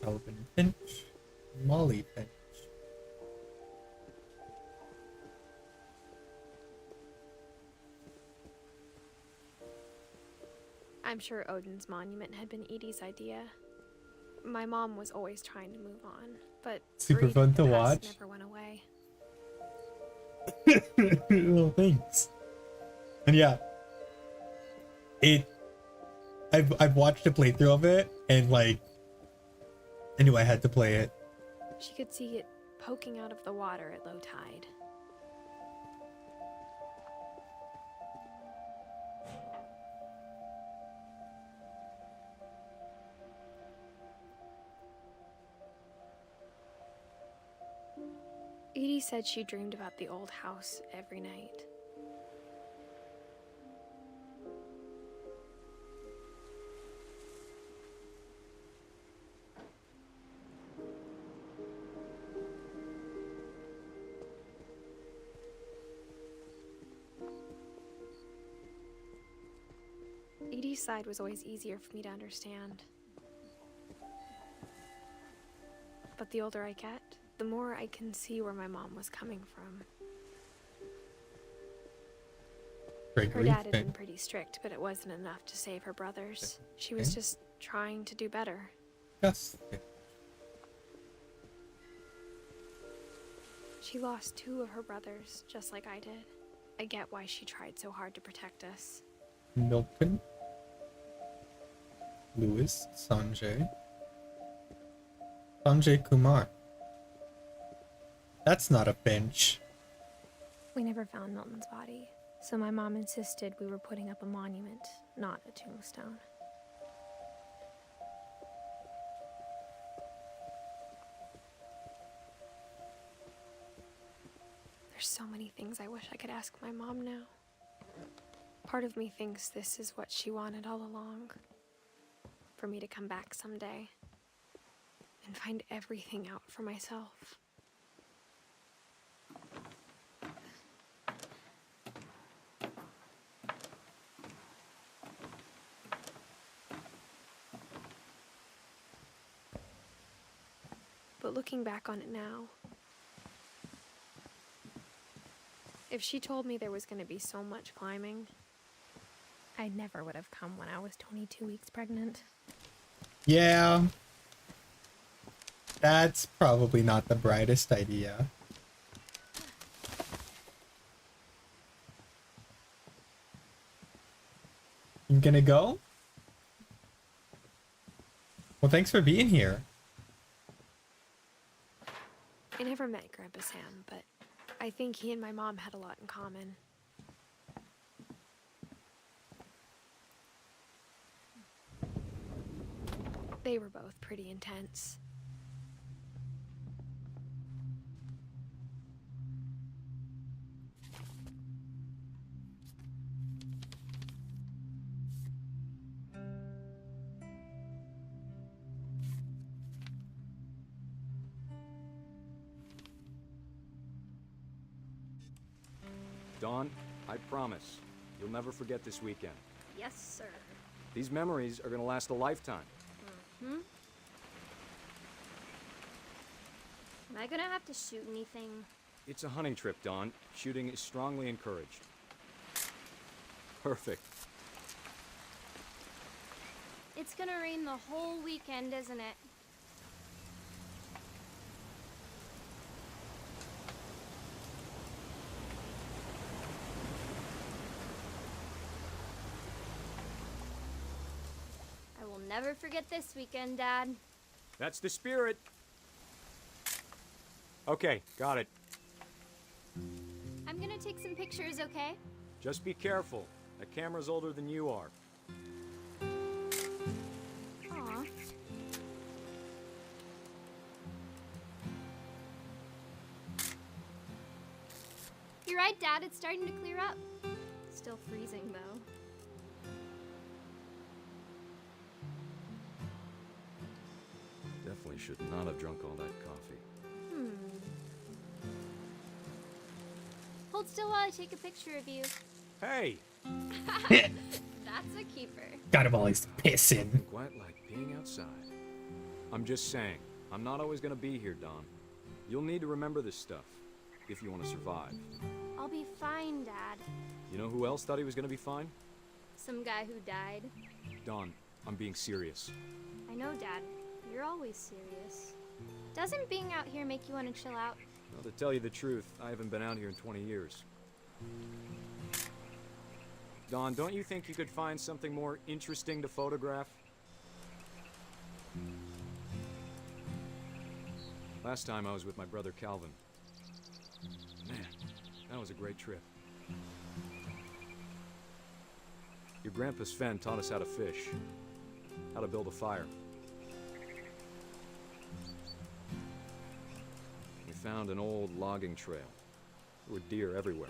Calvin Finch, Molly Finch. I'm sure Odin's monument had been Edie's idea. My mom was always trying to move on, but Super fun to the past watch. never went away. Well, thanks. And yeah, I've watched a playthrough of it, and like, I knew I had to play it. She could see it poking out of the water at low tide. Edie said she dreamed about the old house every night. Edie's side was always easier for me to understand. But the older I get, the more I can see where my mom was coming from. Her dad had been pretty strict, but it wasn't enough to save her brothers. She was just trying to do better. Yes. She lost 2 of her brothers, just like I did. I get why she tried so hard to protect us. Milton, Louis, Sanjay Kumar. That's not a Finch. We never found Milton's body, so my mom insisted we were putting up a monument, not a tombstone. There's so many things I wish I could ask my mom now. Part of me thinks this is what she wanted all along. For me to come back someday and find everything out for myself. But looking back on it now, if she told me there was going to be so much climbing, I never would have come when I was 22 weeks pregnant. Yeah. That's probably not the brightest idea. You gonna go? Well, thanks for being here. I never met Grandpa Sam, but I think he and my mom had a lot in common. They were both pretty intense. Dawn, I promise, you'll never forget this weekend. Yes, sir. These memories are gonna last a lifetime. Hmm? Am I gonna have to shoot anything? It's a hunting trip, Dawn. Shooting is strongly encouraged. Perfect. It's gonna rain the whole weekend, isn't it? I will never forget this weekend, Dad. That's the spirit. Okay, got it. I'm gonna take some pictures, okay? Just be careful. That camera's older than you are. Aw. You're right, Dad. It's starting to clear up. Still freezing, though. Definitely should not have drunk all that coffee. Hold still while I take a picture of you. Hey! That's a keeper. Got him all he's pissing. Quite like being outside. I'm just saying, I'm not always gonna be here, Dawn. You'll need to remember this stuff, if you want to survive. I'll be fine, Dad. You know who else thought he was gonna be fine? Some guy who died. Dawn, I'm being serious. I know, Dad. You're always serious. Doesn't being out here make you want to chill out? Well, to tell you the truth, I haven't been out here in 20 years. Dawn, don't you think you could find something more interesting to photograph? Last time I was with my brother Calvin. Man, that was a great trip. Your grandpa Sven taught us how to fish, how to build a fire. We found an old logging trail. There were deer everywhere.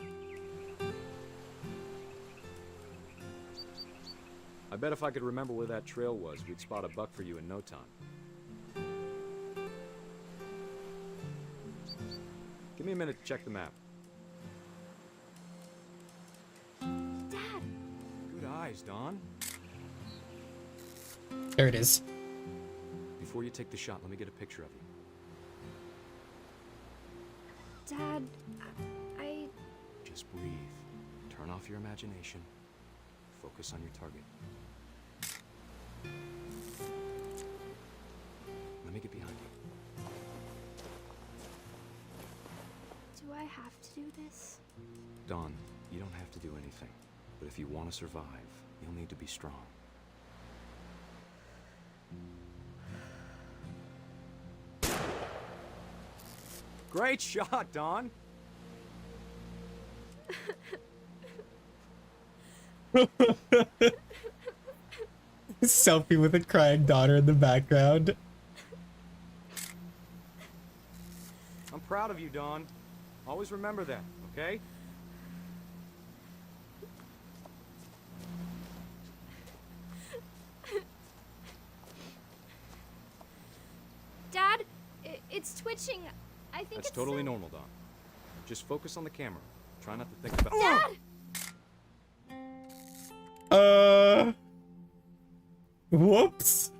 I bet if I could remember where that trail was, we'd spot a buck for you in no time. Give me a minute to check the map. Dad! Good eyes, Dawn. There it is. Before you take the shot, let me get a picture of you. Dad, I... Just breathe. Turn off your imagination. Focus on your target. Let me get behind you. Do I have to do this? Dawn, you don't have to do anything. But if you want to survive, you'll need to be strong. Great shot, Dawn! Selfie with a crying daughter in the background. I'm proud of you, Dawn. Always remember that, okay? Dad, it's twitching. I think That's it's totally so... normal, Dawn. Just focus on the camera. Try not to think about— Dad! Whoops.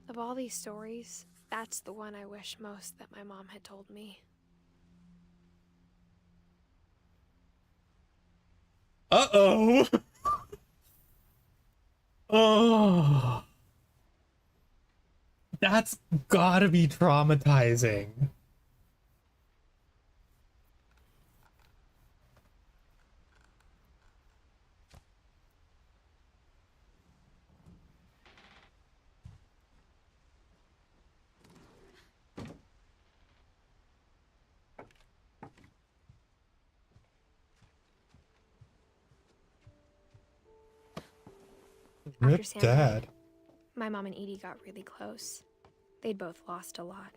Of all these stories, that's the one I wish most that my mom had told me. Uh-oh. Oh. That's gotta be traumatizing. Rip After Sam Dad. died, my mom and Edie got really close. They'd both lost a lot.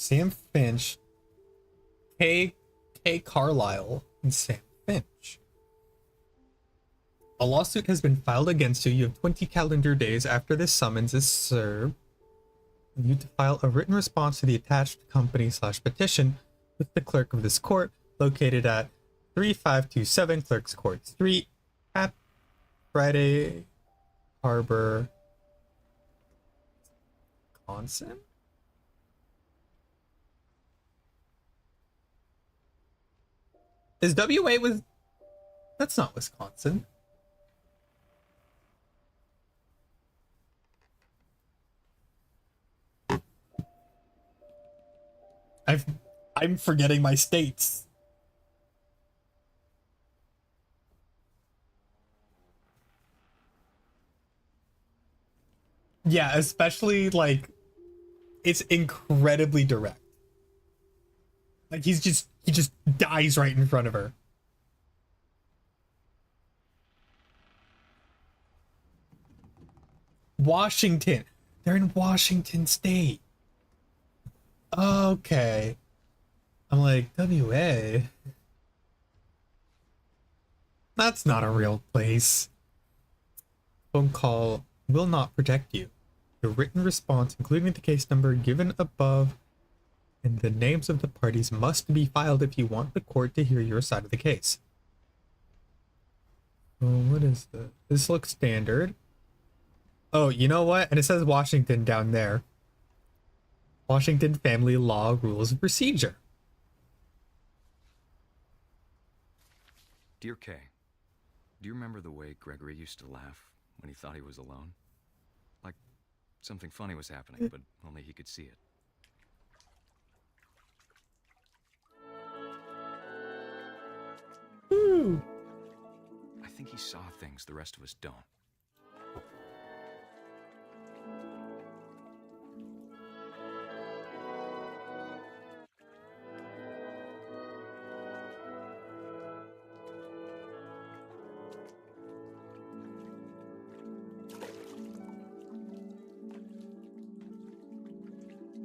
Sam Finch, K. Carlisle, and Sam Finch. A lawsuit has been filed against you. You have 20 calendar days after this summons is served. You to file a written response to the attached company/petition with the clerk of this court, located at 3527 Clerks Court Street, at Friday Harbor, Wisconsin. Is WA with? That's not Wisconsin. I'm forgetting my states. Yeah, especially like it's incredibly direct. Like he just dies right in front of her. Washington. They're in Washington State. Okay. I'm like, WA? That's not a real place. Phone call will not protect you. The written response, including the case number given above, and the names of the parties must be filed if you want the court to hear your side of the case. Oh, what is this? This looks standard. Oh, you know what? And it says Washington down there. Washington Family Law Rules of Procedure. Dear Kay, do you remember the way Gregory used to laugh when he thought he was alone? Like something funny was happening, but only he could see it. Ooh. I think he saw things the rest of us don't.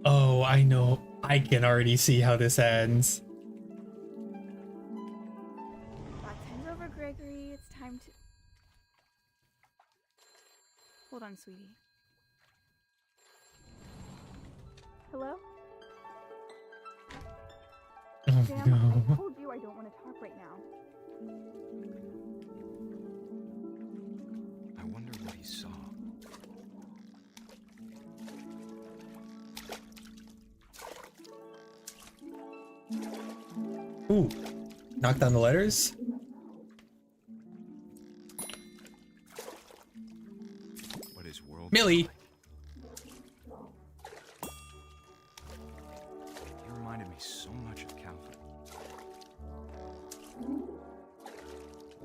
Oh, I know. I can already see how this ends. That time's over, Gregory. It's time to... Hold on, sweetie. Hello? Oh, Sam, no. I told you I don't want to talk right now. I wonder what he saw. Ooh. Knock down the letters. What is world? Millie. He reminded me so much of Calvin.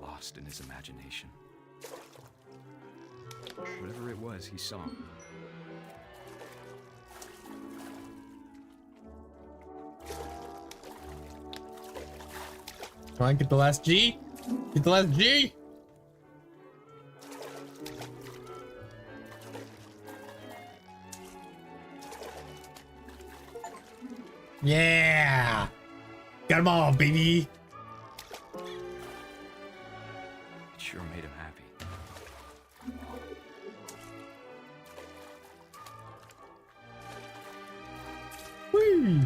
Lost in his imagination. Whatever it was, he saw. Come on, get the last G. Get the last G. Yeah. Got them all, baby. It sure made him happy. Woo.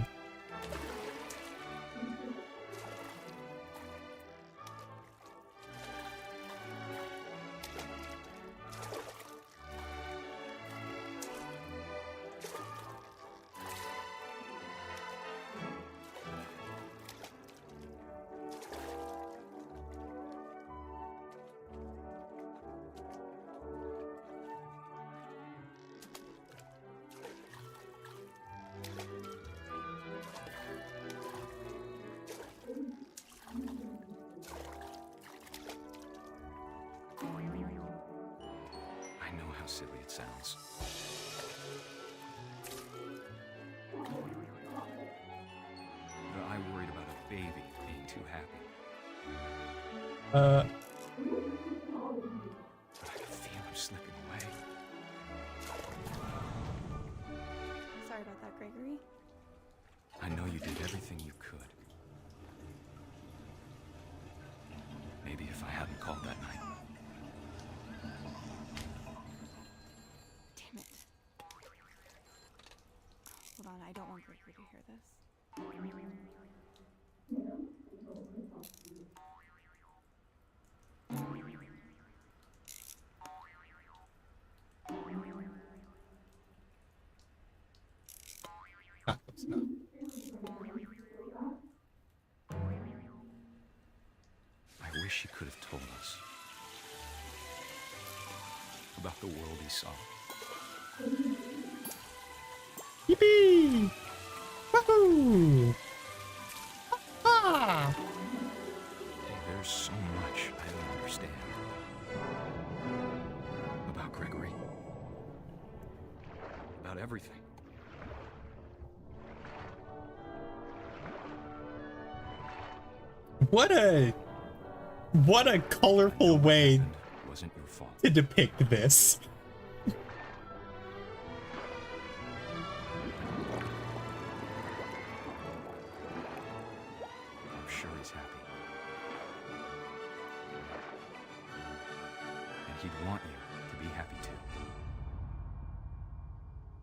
I know how silly it sounds. But I worried about a baby being too happy. But I could feel him slipping away. Sorry about that, Gregory. I know you did everything you could. Maybe if I hadn't called that night. Damn it. Hold on, I don't want Gregory to hear this. Not close enough. I wish he could have told us about the world he saw. Yippee! Woohoo! Ah! Hey, there's so much I don't understand about Gregory. About everything. What a colorful way It wasn't your fault. to depict this. I'm sure he's happy. And he'd want you to be happy too.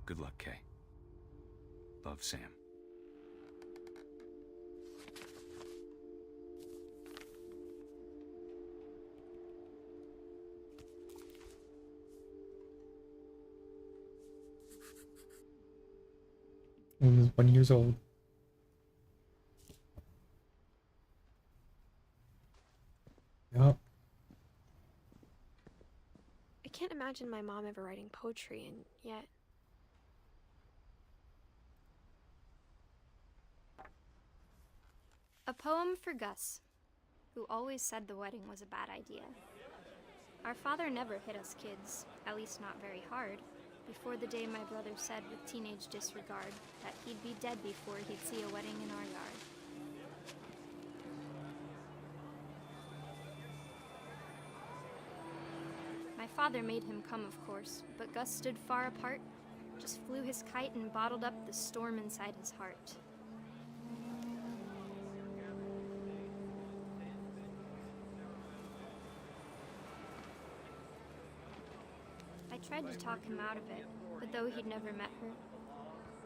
Good luck, Kay. Love, Sam. He was 1 year old. Yep. I can't imagine my mom ever writing poetry, and yet... A poem for Gus, who always said the wedding was a bad idea. Our father never hit us kids, at least not very hard, before the day my brother said with teenage disregard that he'd be dead before he'd see a wedding in our yard. My father made him come, of course, but Gus stood far apart, just flew his kite and bottled up the storm inside his heart. I tried to talk him out of it, but though he'd never met her,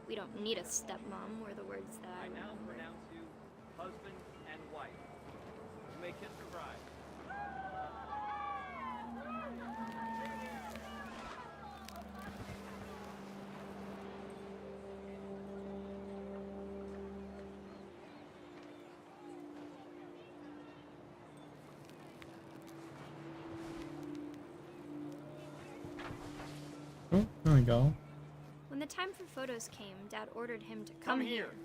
we don't need a stepmom were the words that I now remember. pronounce you husband and wife. You may kiss the bride. Oh, there we go. When the time for photos came, Dad ordered him to Come here.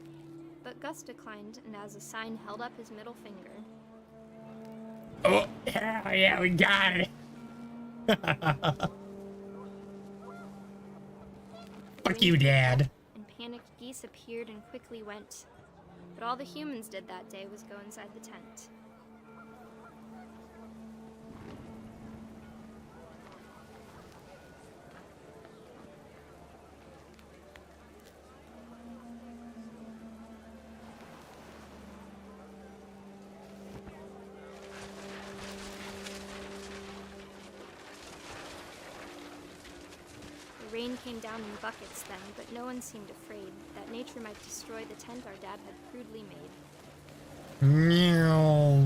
But Gus declined and as a sign held up his middle finger. Oh, hell yeah, we got it. Fuck you, Dad. And panicked geese appeared and quickly went. But all the humans did that day was go inside the tent. The rain came down in buckets then, but no one seemed afraid that nature might destroy the tent our dad had crudely made. Meow.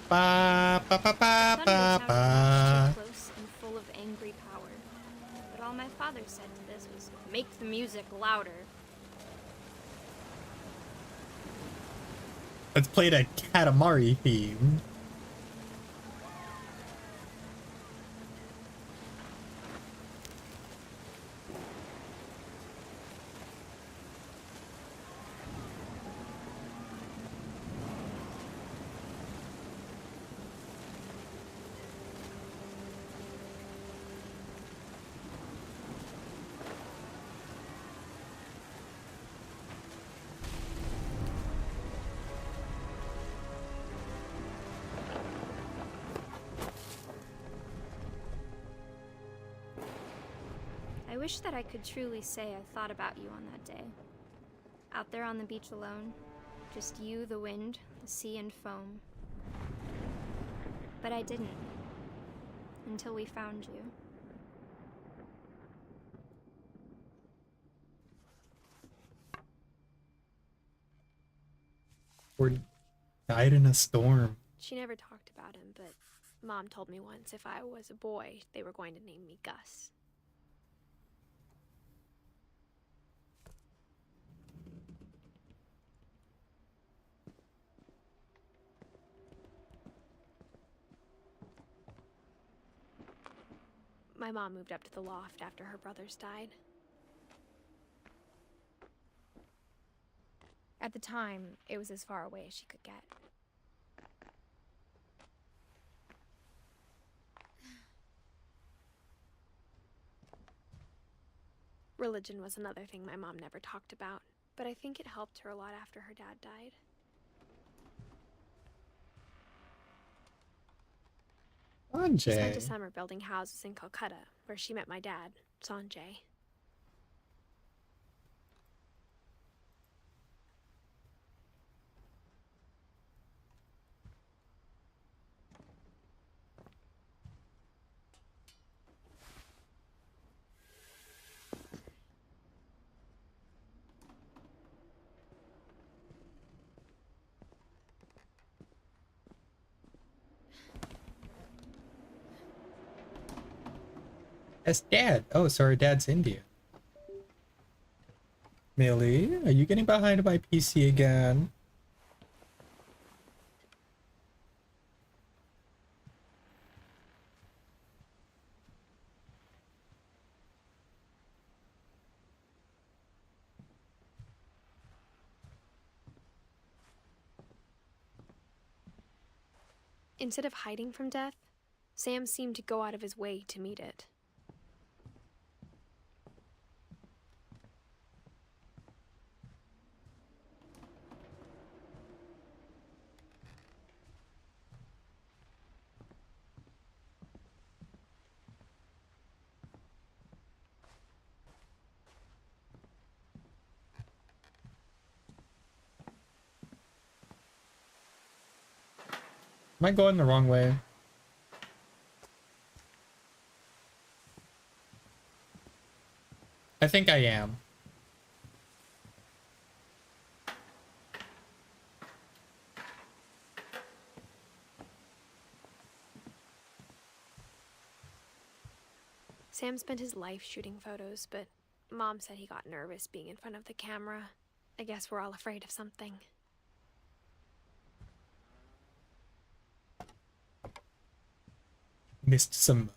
Ba ba ba ba The ba thunder tower ba. was too close and full of angry power. But all my father said to this was, "Make the music louder." Let's play the Katamari theme. I wish that I could truly say I thought about you on that day. Out there on the beach alone, just you, the wind, the sea, and foam. But I didn't. Until we found you. Or died in a storm. She never talked about him, but Mom told me once if I was a boy, they were going to name me Gus. My mom moved up to the loft after her brothers died. At the time, it was as far away as she could get. Religion was another thing my mom never talked about, but I think it helped her a lot after her dad died. She spent a Sanjay. summer building houses in Calcutta, where she met my dad, Sanjay. That's Dad. Oh, sorry, Dad's Indian. Millie, are you getting behind my PC again? Instead of hiding from death, Sam seemed to go out of his way to meet it. Am I going the wrong way? I think I am. Sam spent his life shooting photos, but Mom said he got nervous being in front of the camera. I guess we're all afraid of something. Missed some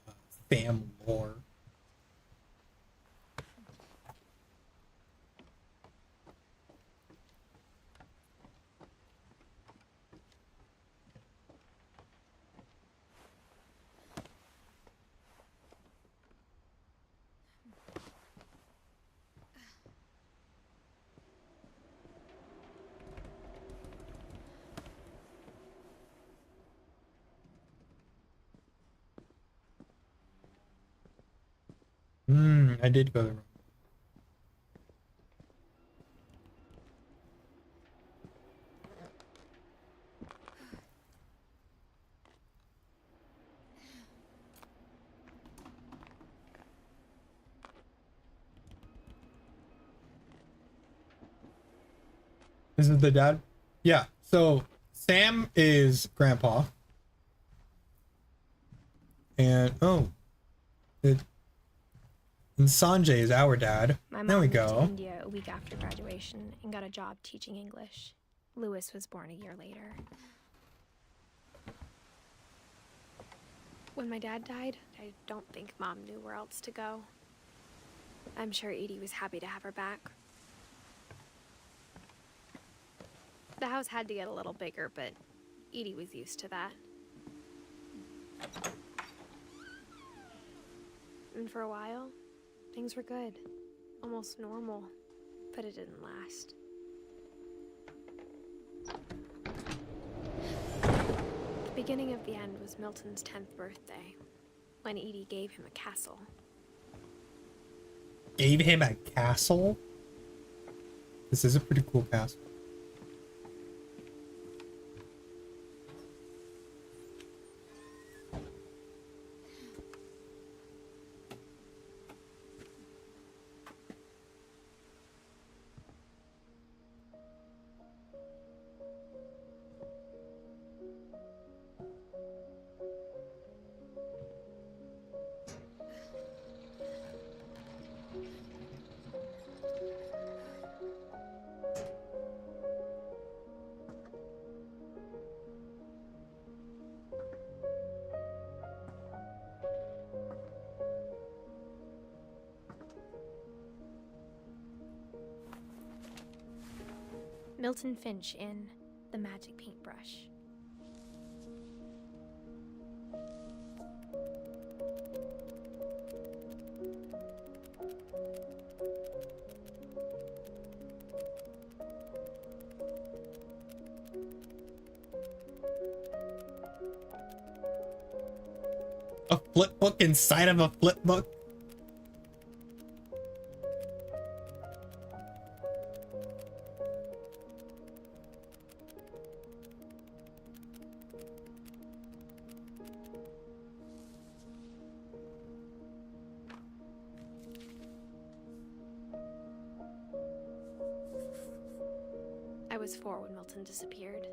Sam lore. I did go the wrong. This is the dad? Yeah, so Sam is grandpa. And, oh. And Sanjay is our dad. My mom There we moved to go. India a week after graduation and got a job teaching English. Lewis was born a year later. When my dad died, I don't think Mom knew where else to go. I'm sure Edie was happy to have her back. The house had to get a little bigger, but Edie was used to that. And for a while, things were good. Almost normal, but it didn't last. The beginning of the end was Milton's 10th birthday, when Edie gave him a castle. Gave him a castle? This is a pretty cool castle. Milton Finch in The Magic Paintbrush. A flip book inside of a flip book? I was 4 when Milton disappeared.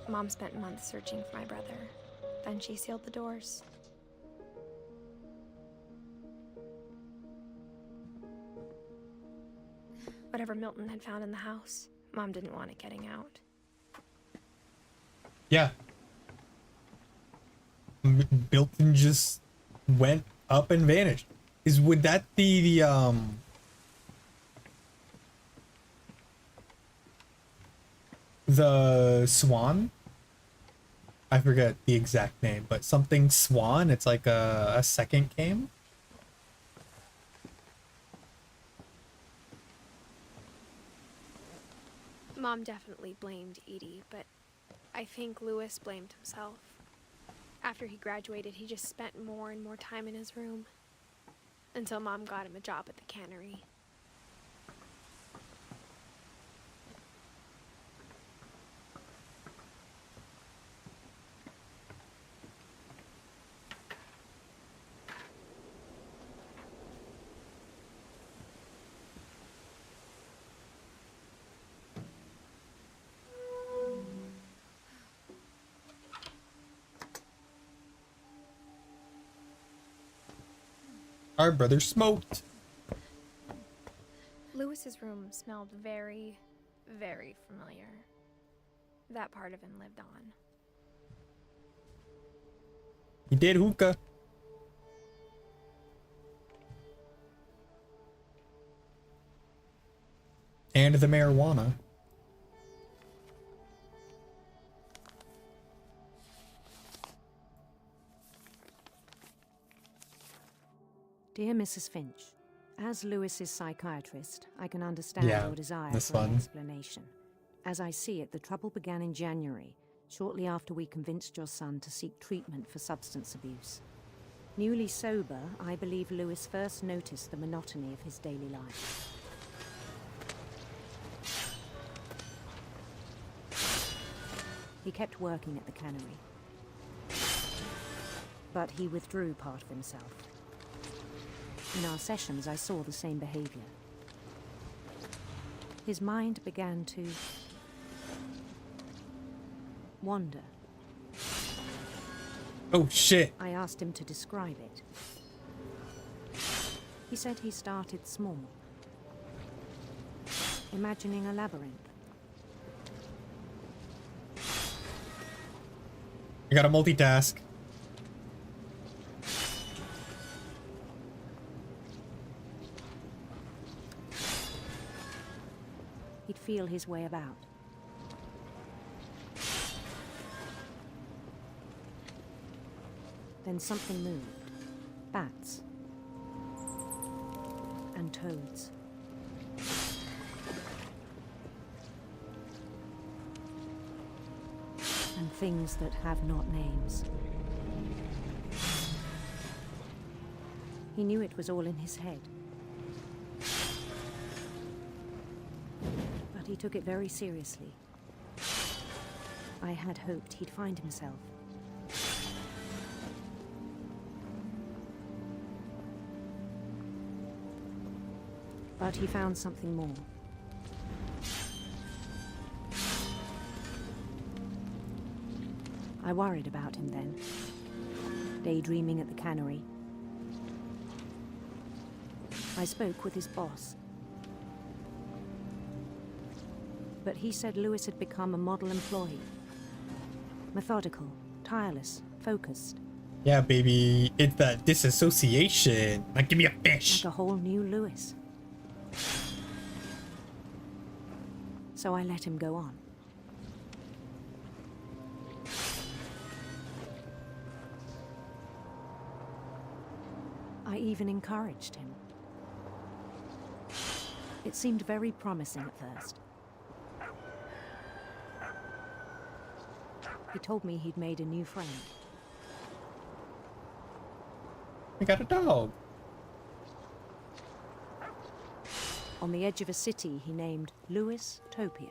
Mom spent months searching for my brother. Then she sealed the doors. Whatever Milton had found in the house, Mom didn't want it getting out. Yeah. Milton just went up and vanished. Would that be the swan? I forget the exact name, but something swan. It's like a second game. Mom definitely blamed Edie, but I think Lewis blamed himself. After he graduated, he just spent more and more time in his room. Until Mom got him a job at the cannery. Our brother smoked. Lewis's room smelled very, very familiar. That part of him lived on. He did hookah. And the marijuana. Dear Mrs. Finch, as Lewis's psychiatrist, I can understand your desire for an explanation. As I see it, the trouble began in January, shortly after we convinced your son to seek treatment for substance abuse. Newly sober, I believe Lewis first noticed the monotony of his daily life. He kept working at the cannery, but he withdrew part of himself. In our sessions, I saw the same behavior. His mind began to wander. Oh, shit. I asked him to describe it. He said he started small, imagining a labyrinth. I gotta multitask. He'd feel his way about. Then something moved. Bats. and toads. And things that have not names. He knew it was all in his head. But he took it very seriously. I had hoped he'd find himself. But he found something more. I worried about him then, daydreaming at the cannery. I spoke with his boss. But he said Lewis had become a model employee. Methodical, tireless, focused. Yeah, baby, it's that disassociation. Like, give me a fish. Like a whole new Lewis. So I let him go on. I even encouraged him. It seemed very promising at first. He told me he'd made a new friend. I got a dog. On the edge of a city he named Lewis Topia.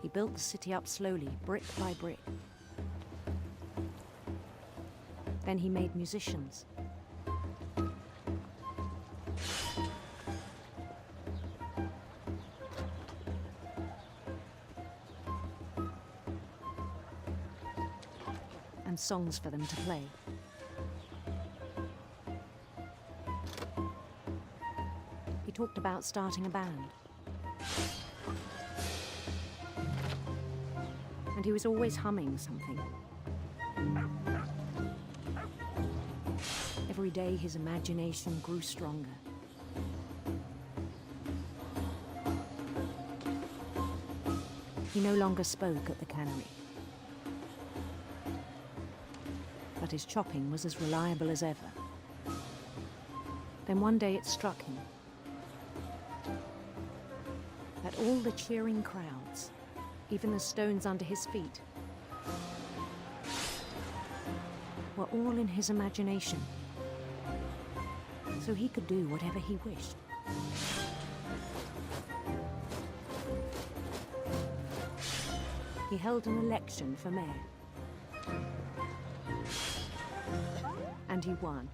He built the city up slowly, brick by brick. Then he made musicians. And songs for them to play. He talked about starting a band. And he was always humming something. Every day his imagination grew stronger. He no longer spoke at the cannery. But his chopping was as reliable as ever. Then one day it struck him that all the cheering crowds, even the stones under his feet, were all in his imagination. So he could do whatever he wished. He held an election for mayor. And he won.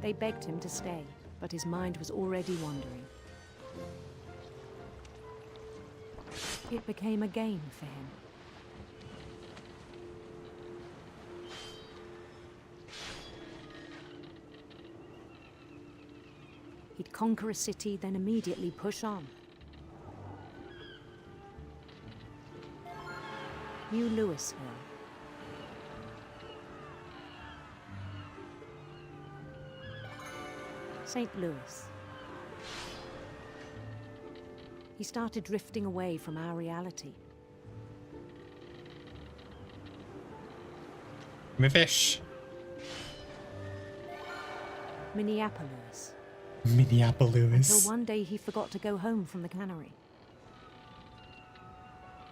They begged him to stay, but his mind was already wandering. It became a game for him. He'd conquer a city, then immediately push on. New Louisville. St. Louis. He started drifting away from our reality. Give me a fish. Minneapolis. Minneapolis. Until one day he forgot to go home from the cannery.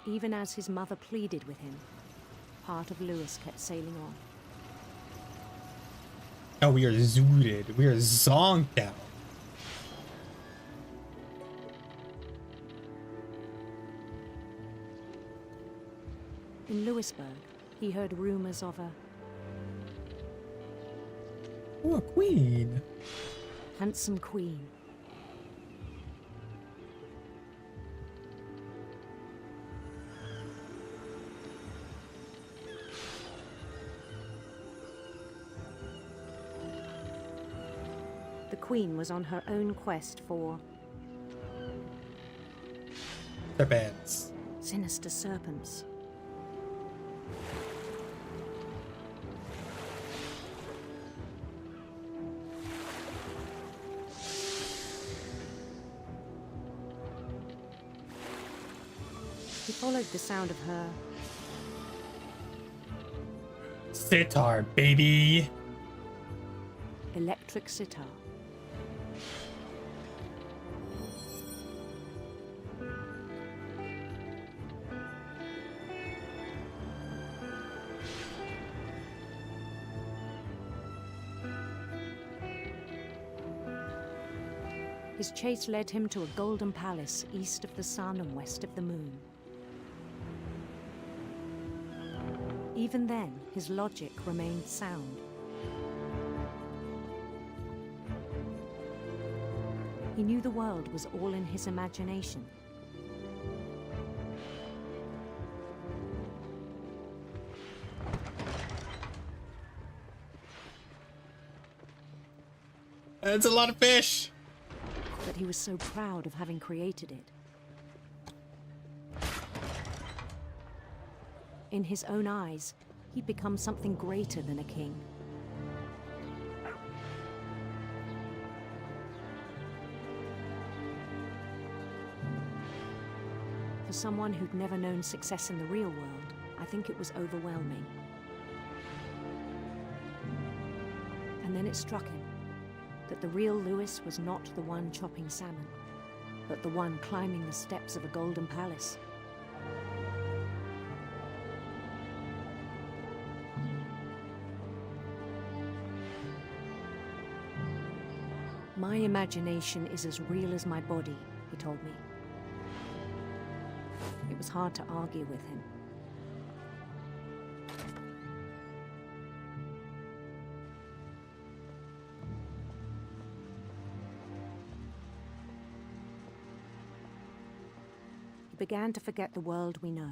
Even as his mother pleaded with him, part of Lewis kept sailing on. Oh, we are zooted. We are zonked out. In Lewisburg, he heard rumors of a... Oh, a queen. Handsome queen. The queen was on her own quest for... serpents. Sinister serpents. He followed the sound of her sitar, baby. Electric sitar. His chase led him to a golden palace east of the sun and west of the moon. Even then, his logic remained sound. He knew the world was all in his imagination. That's a lot of fish. But he was so proud of having created it. In his own eyes, he'd become something greater than a king. For someone who'd never known success in the real world, I think it was overwhelming. And then it struck him that the real Lewis was not the one chopping salmon, but the one climbing the steps of a golden palace. My imagination is as real as my body, he told me. It was hard to argue with him. He began to forget the world we know.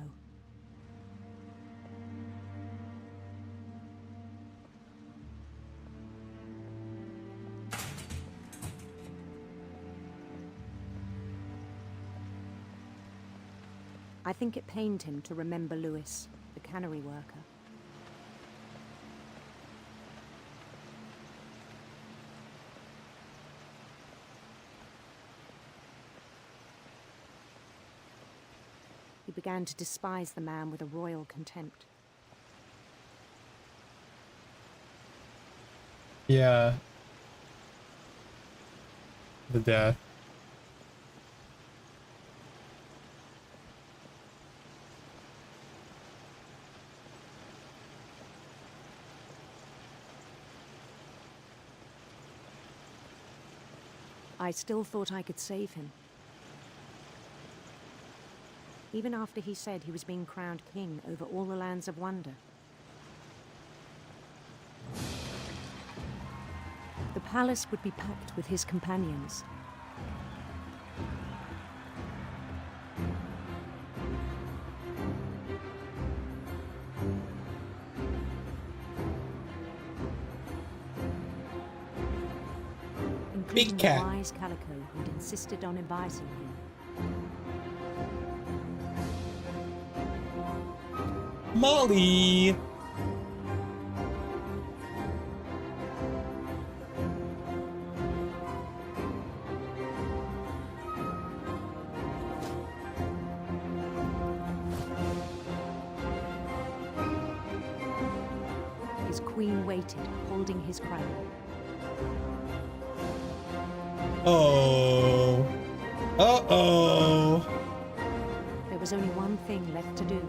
I think it pained him to remember Lewis, the cannery worker. He began to despise the man with a royal contempt. Yeah. The death. I still thought I could save him. Even after he said he was being crowned king over all the lands of wonder. The palace would be packed with his companions. Including the wise Calico who'd insisted on advising him. Molly! His queen waited, holding his crown. Oh. Uh-oh. There was only one thing left to do.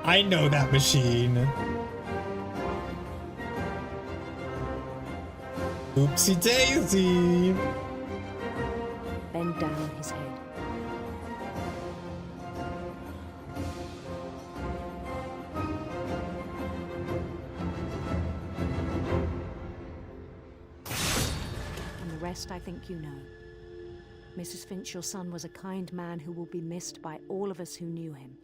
I know that machine. Oopsie daisy. Bend down his head. And the rest I think you know. Mrs. Finch, your son was a kind man who will be missed by all of us who knew him.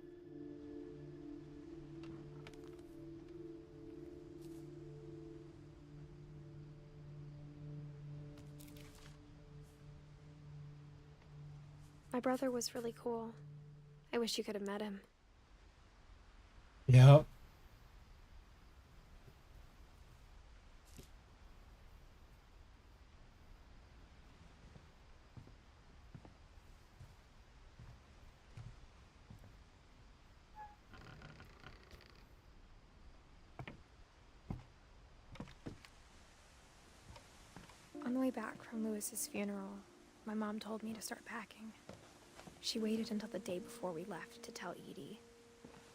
My brother was really cool. I wish you could have met him. Yep. On the way back from Lewis's funeral, my mom told me to start packing. She waited until the day before we left to tell Edie.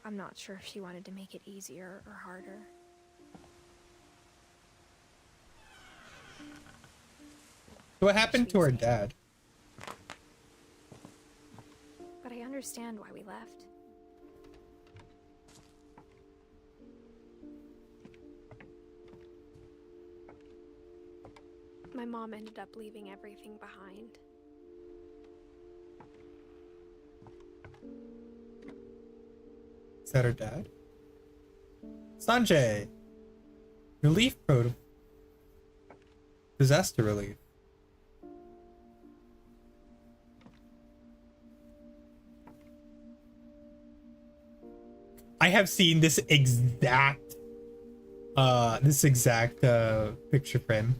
I'm not sure if she wanted to make it easier or harder. What happened to her dad? But I understand why we left. My mom ended up leaving everything behind. Is that her dad? Sanjay! Relief program. Disaster relief. I have seen this exact picture frame.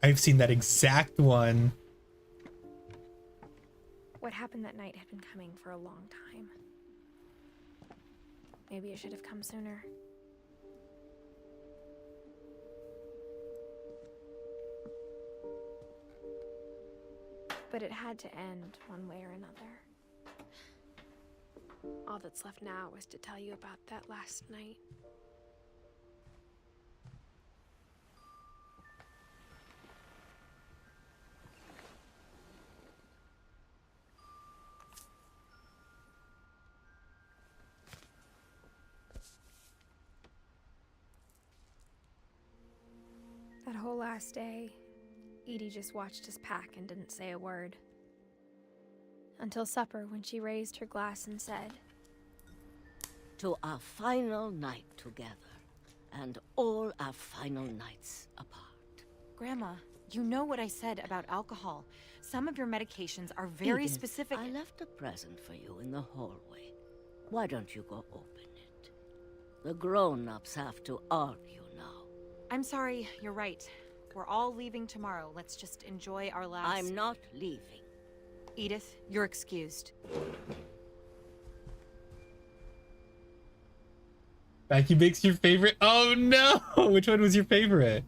I've seen that exact one. What happened that night had been coming for a long time. Maybe it should have come sooner. But it had to end one way or another. All that's left now is to tell you about that last night. That whole last day, Edie just watched us pack and didn't say a word. Until supper, when she raised her glass and said, "To our final night together, and all our final nights apart." Grandma, you know what I said about alcohol. Some of your medications are very Edith, specific. I left a present for you in the hallway. Why don't you go open it? The grown-ups have to argue now. I'm sorry, you're right. We're all leaving tomorrow. Let's just enjoy our last... I'm not leaving. Edith, you're excused. Becky makes your favorite. Oh no! Which one was your favorite?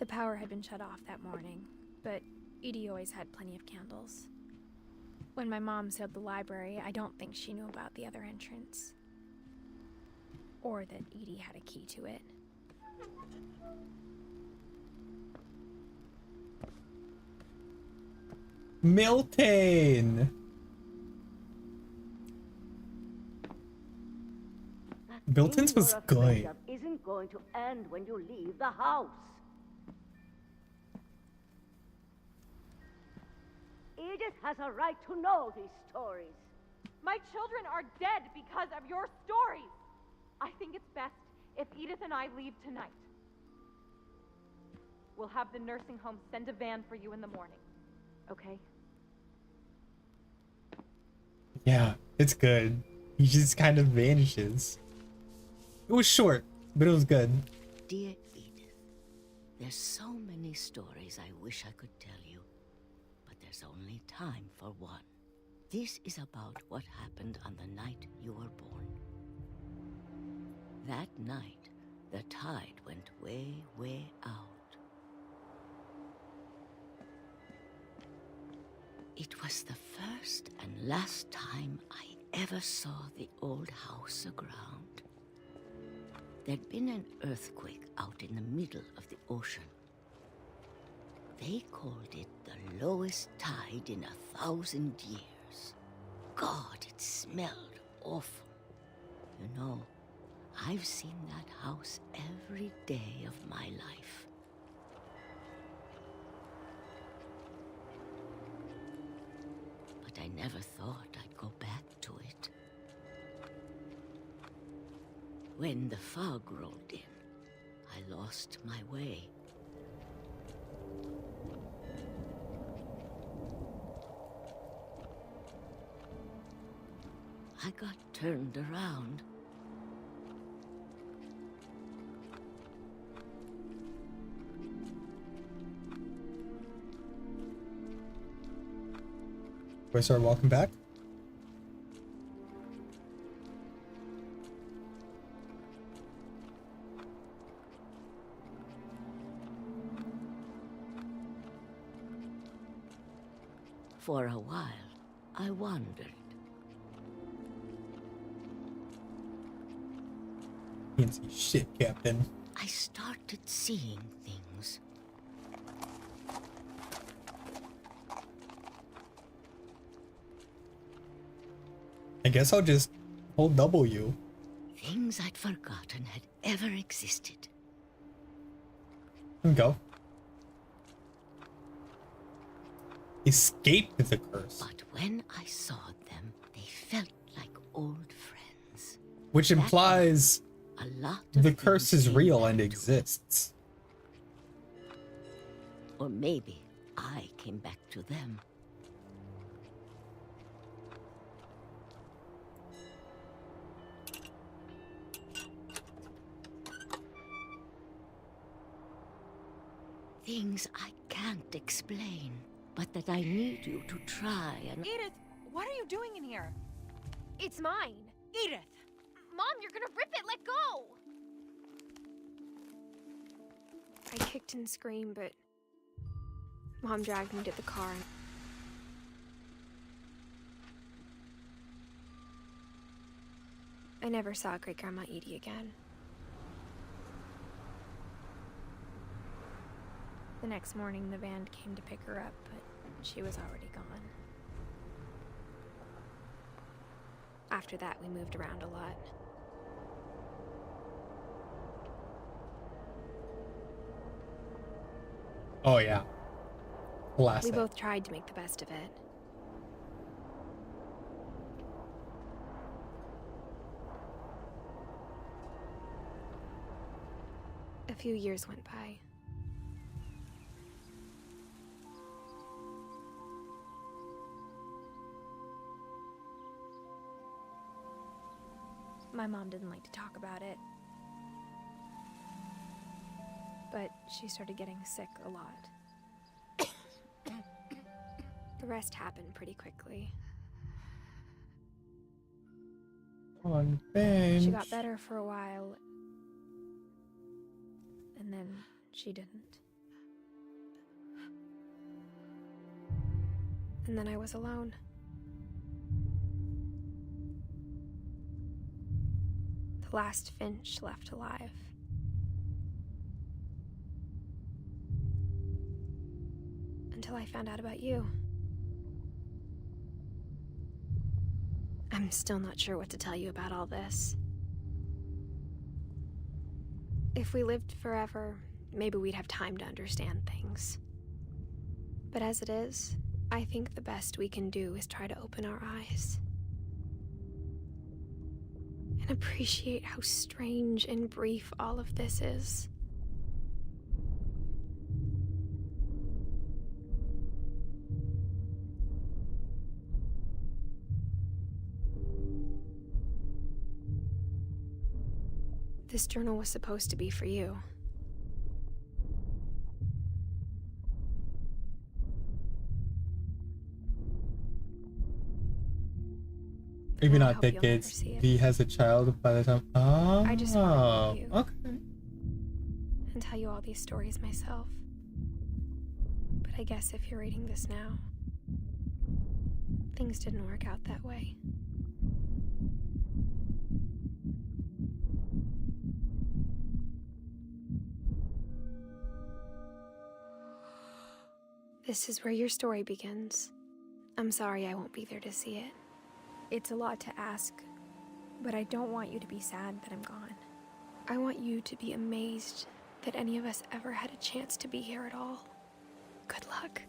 the power had been shut off that morning, but Edie always had plenty of candles. When my mom sealed the library, I don't think she knew about the other entrance. Or that Edie had a key to it. Milton! Milton's was good. Isn't going to end when you leave the house. Edith has a right to know these stories. My children are dead because of your stories. I think it's best if Edith and I leave tonight. We'll have the nursing home send a van for you in the morning, okay? Yeah, it's good. He just kind of vanishes. It was short, but it was good. Dear Edith, there's so many stories I wish I could tell you, but there's only time for one. This is about what happened on the night you were born. That night, the tide went way, way out. It was the first and last time I ever saw the old house aground. There'd been an earthquake out in the middle of the ocean. They called it the lowest tide in 1,000 years. God, it smelled awful. You know, I've seen that house every day of my life. But I never thought I'd go back to it. When the fog rolled in, I lost my way. I got turned around. Do I start walking back? For a while, I wondered. Can't see shit, Captain. I started seeing things. I guess I'll just hold W. Things I'd forgotten had ever existed. Go. Escape the curse. But when I saw them, they felt like old friends. Which implies a lot the curse is real and exists. Or maybe I came back to them. Things I can't explain, but that I need you to try and... Edith, what are you doing in here? It's mine. Edith! Mom, you're gonna rip it. Let go! I kicked and screamed, but Mom dragged me to the car. I never saw Great Grandma Edie again. The next morning, the van came to pick her up, but she was already gone. After that, we moved around a lot. Oh, yeah. Classic. We both tried to make the best of it. A few years went by. My mom didn't like to talk about it. But she started getting sick a lot. The rest happened pretty quickly. On Finch. She got better for a while. And then she didn't. And then I was alone. The last Finch left alive. Until I found out about you. I'm still not sure what to tell you about all this. If we lived forever, maybe we'd have time to understand things. But as it is, I think the best we can do is try to open our eyes. And appreciate how strange and brief all of this is. This journal was supposed to be for you. Maybe not the kids. V has a child by the time. Oh, I just want to meet you. Okay. And tell you all these stories myself. But I guess if you're reading this now, things didn't work out that way. This is where your story begins. I'm sorry I won't be there to see it. It's a lot to ask, but I don't want you to be sad that I'm gone. I want you to be amazed that any of us ever had a chance to be here at all. Good luck.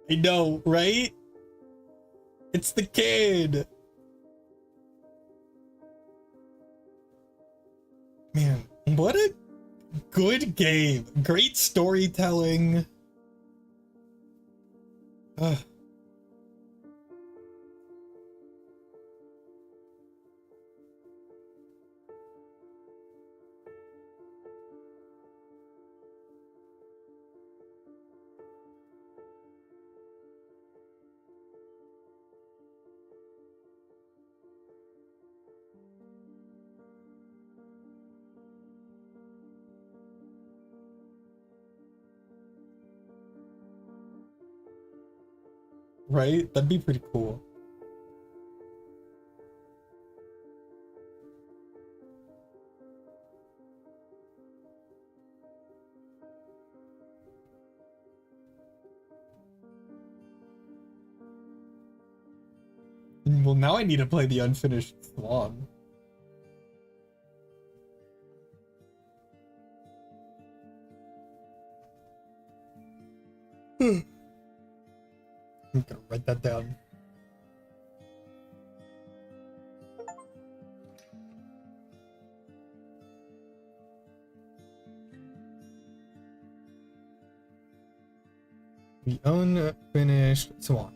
I know, right? It's the kid. Man, what a good game. Great storytelling. Ugh. Right? That'd be pretty cool. Well, now I need to play the unfinished Swan. I'm gonna write that down. The unfinished Swan.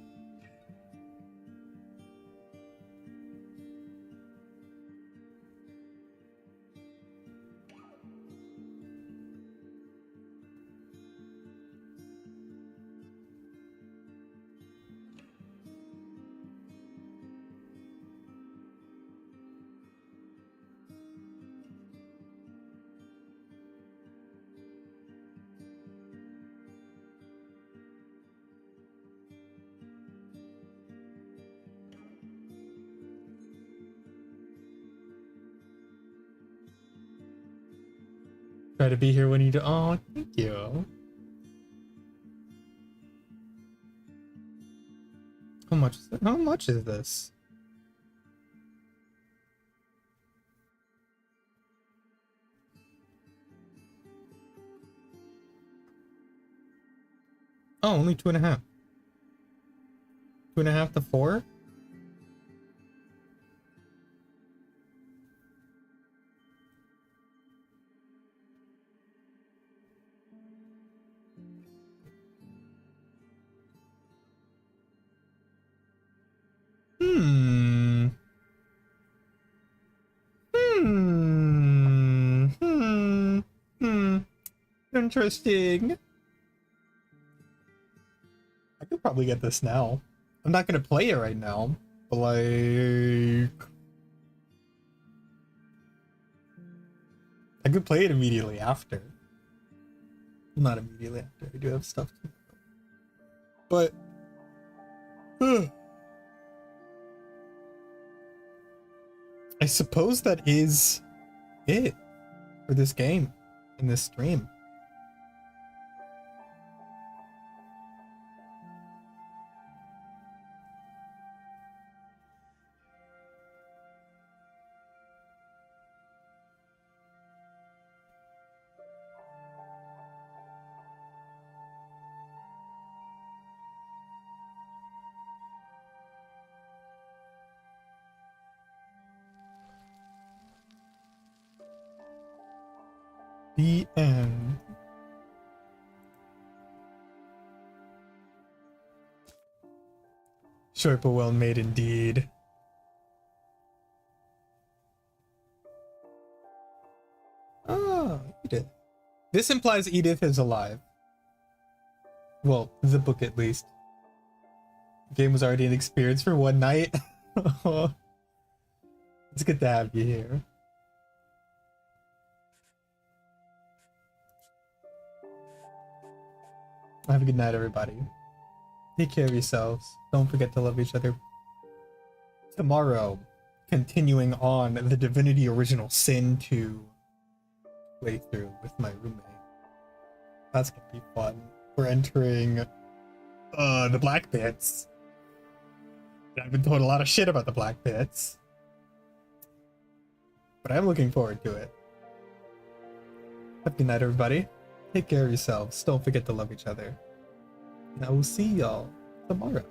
Try to be here when you do. Oh, thank you. How much is it? How much is this? Oh, only 2.5. 2.5 to 4? Hmm. Hmm. Hmm. Hmm. Interesting. I could probably get this now. I'm not gonna play it right now, but like... I could play it immediately after. Not immediately after, I do have stuff to do. But... I suppose that is it for this game in this stream. The end. Short but well made indeed. Oh, Edith. This implies Edith is alive. Well, the book at least. The game was already an experience for one night. It's good to have you here. Have a good night, everybody. Take care of yourselves. Don't forget to love each other. Tomorrow, continuing on the Divinity Original Sin 2 playthrough with my roommate. That's gonna be fun. We're entering the Black Pits. I've been told a lot of shit about the Black Pits, but I'm looking forward to it. Have a good night, everybody. Take care of yourselves. Don't forget to love each other. And I will see y'all tomorrow.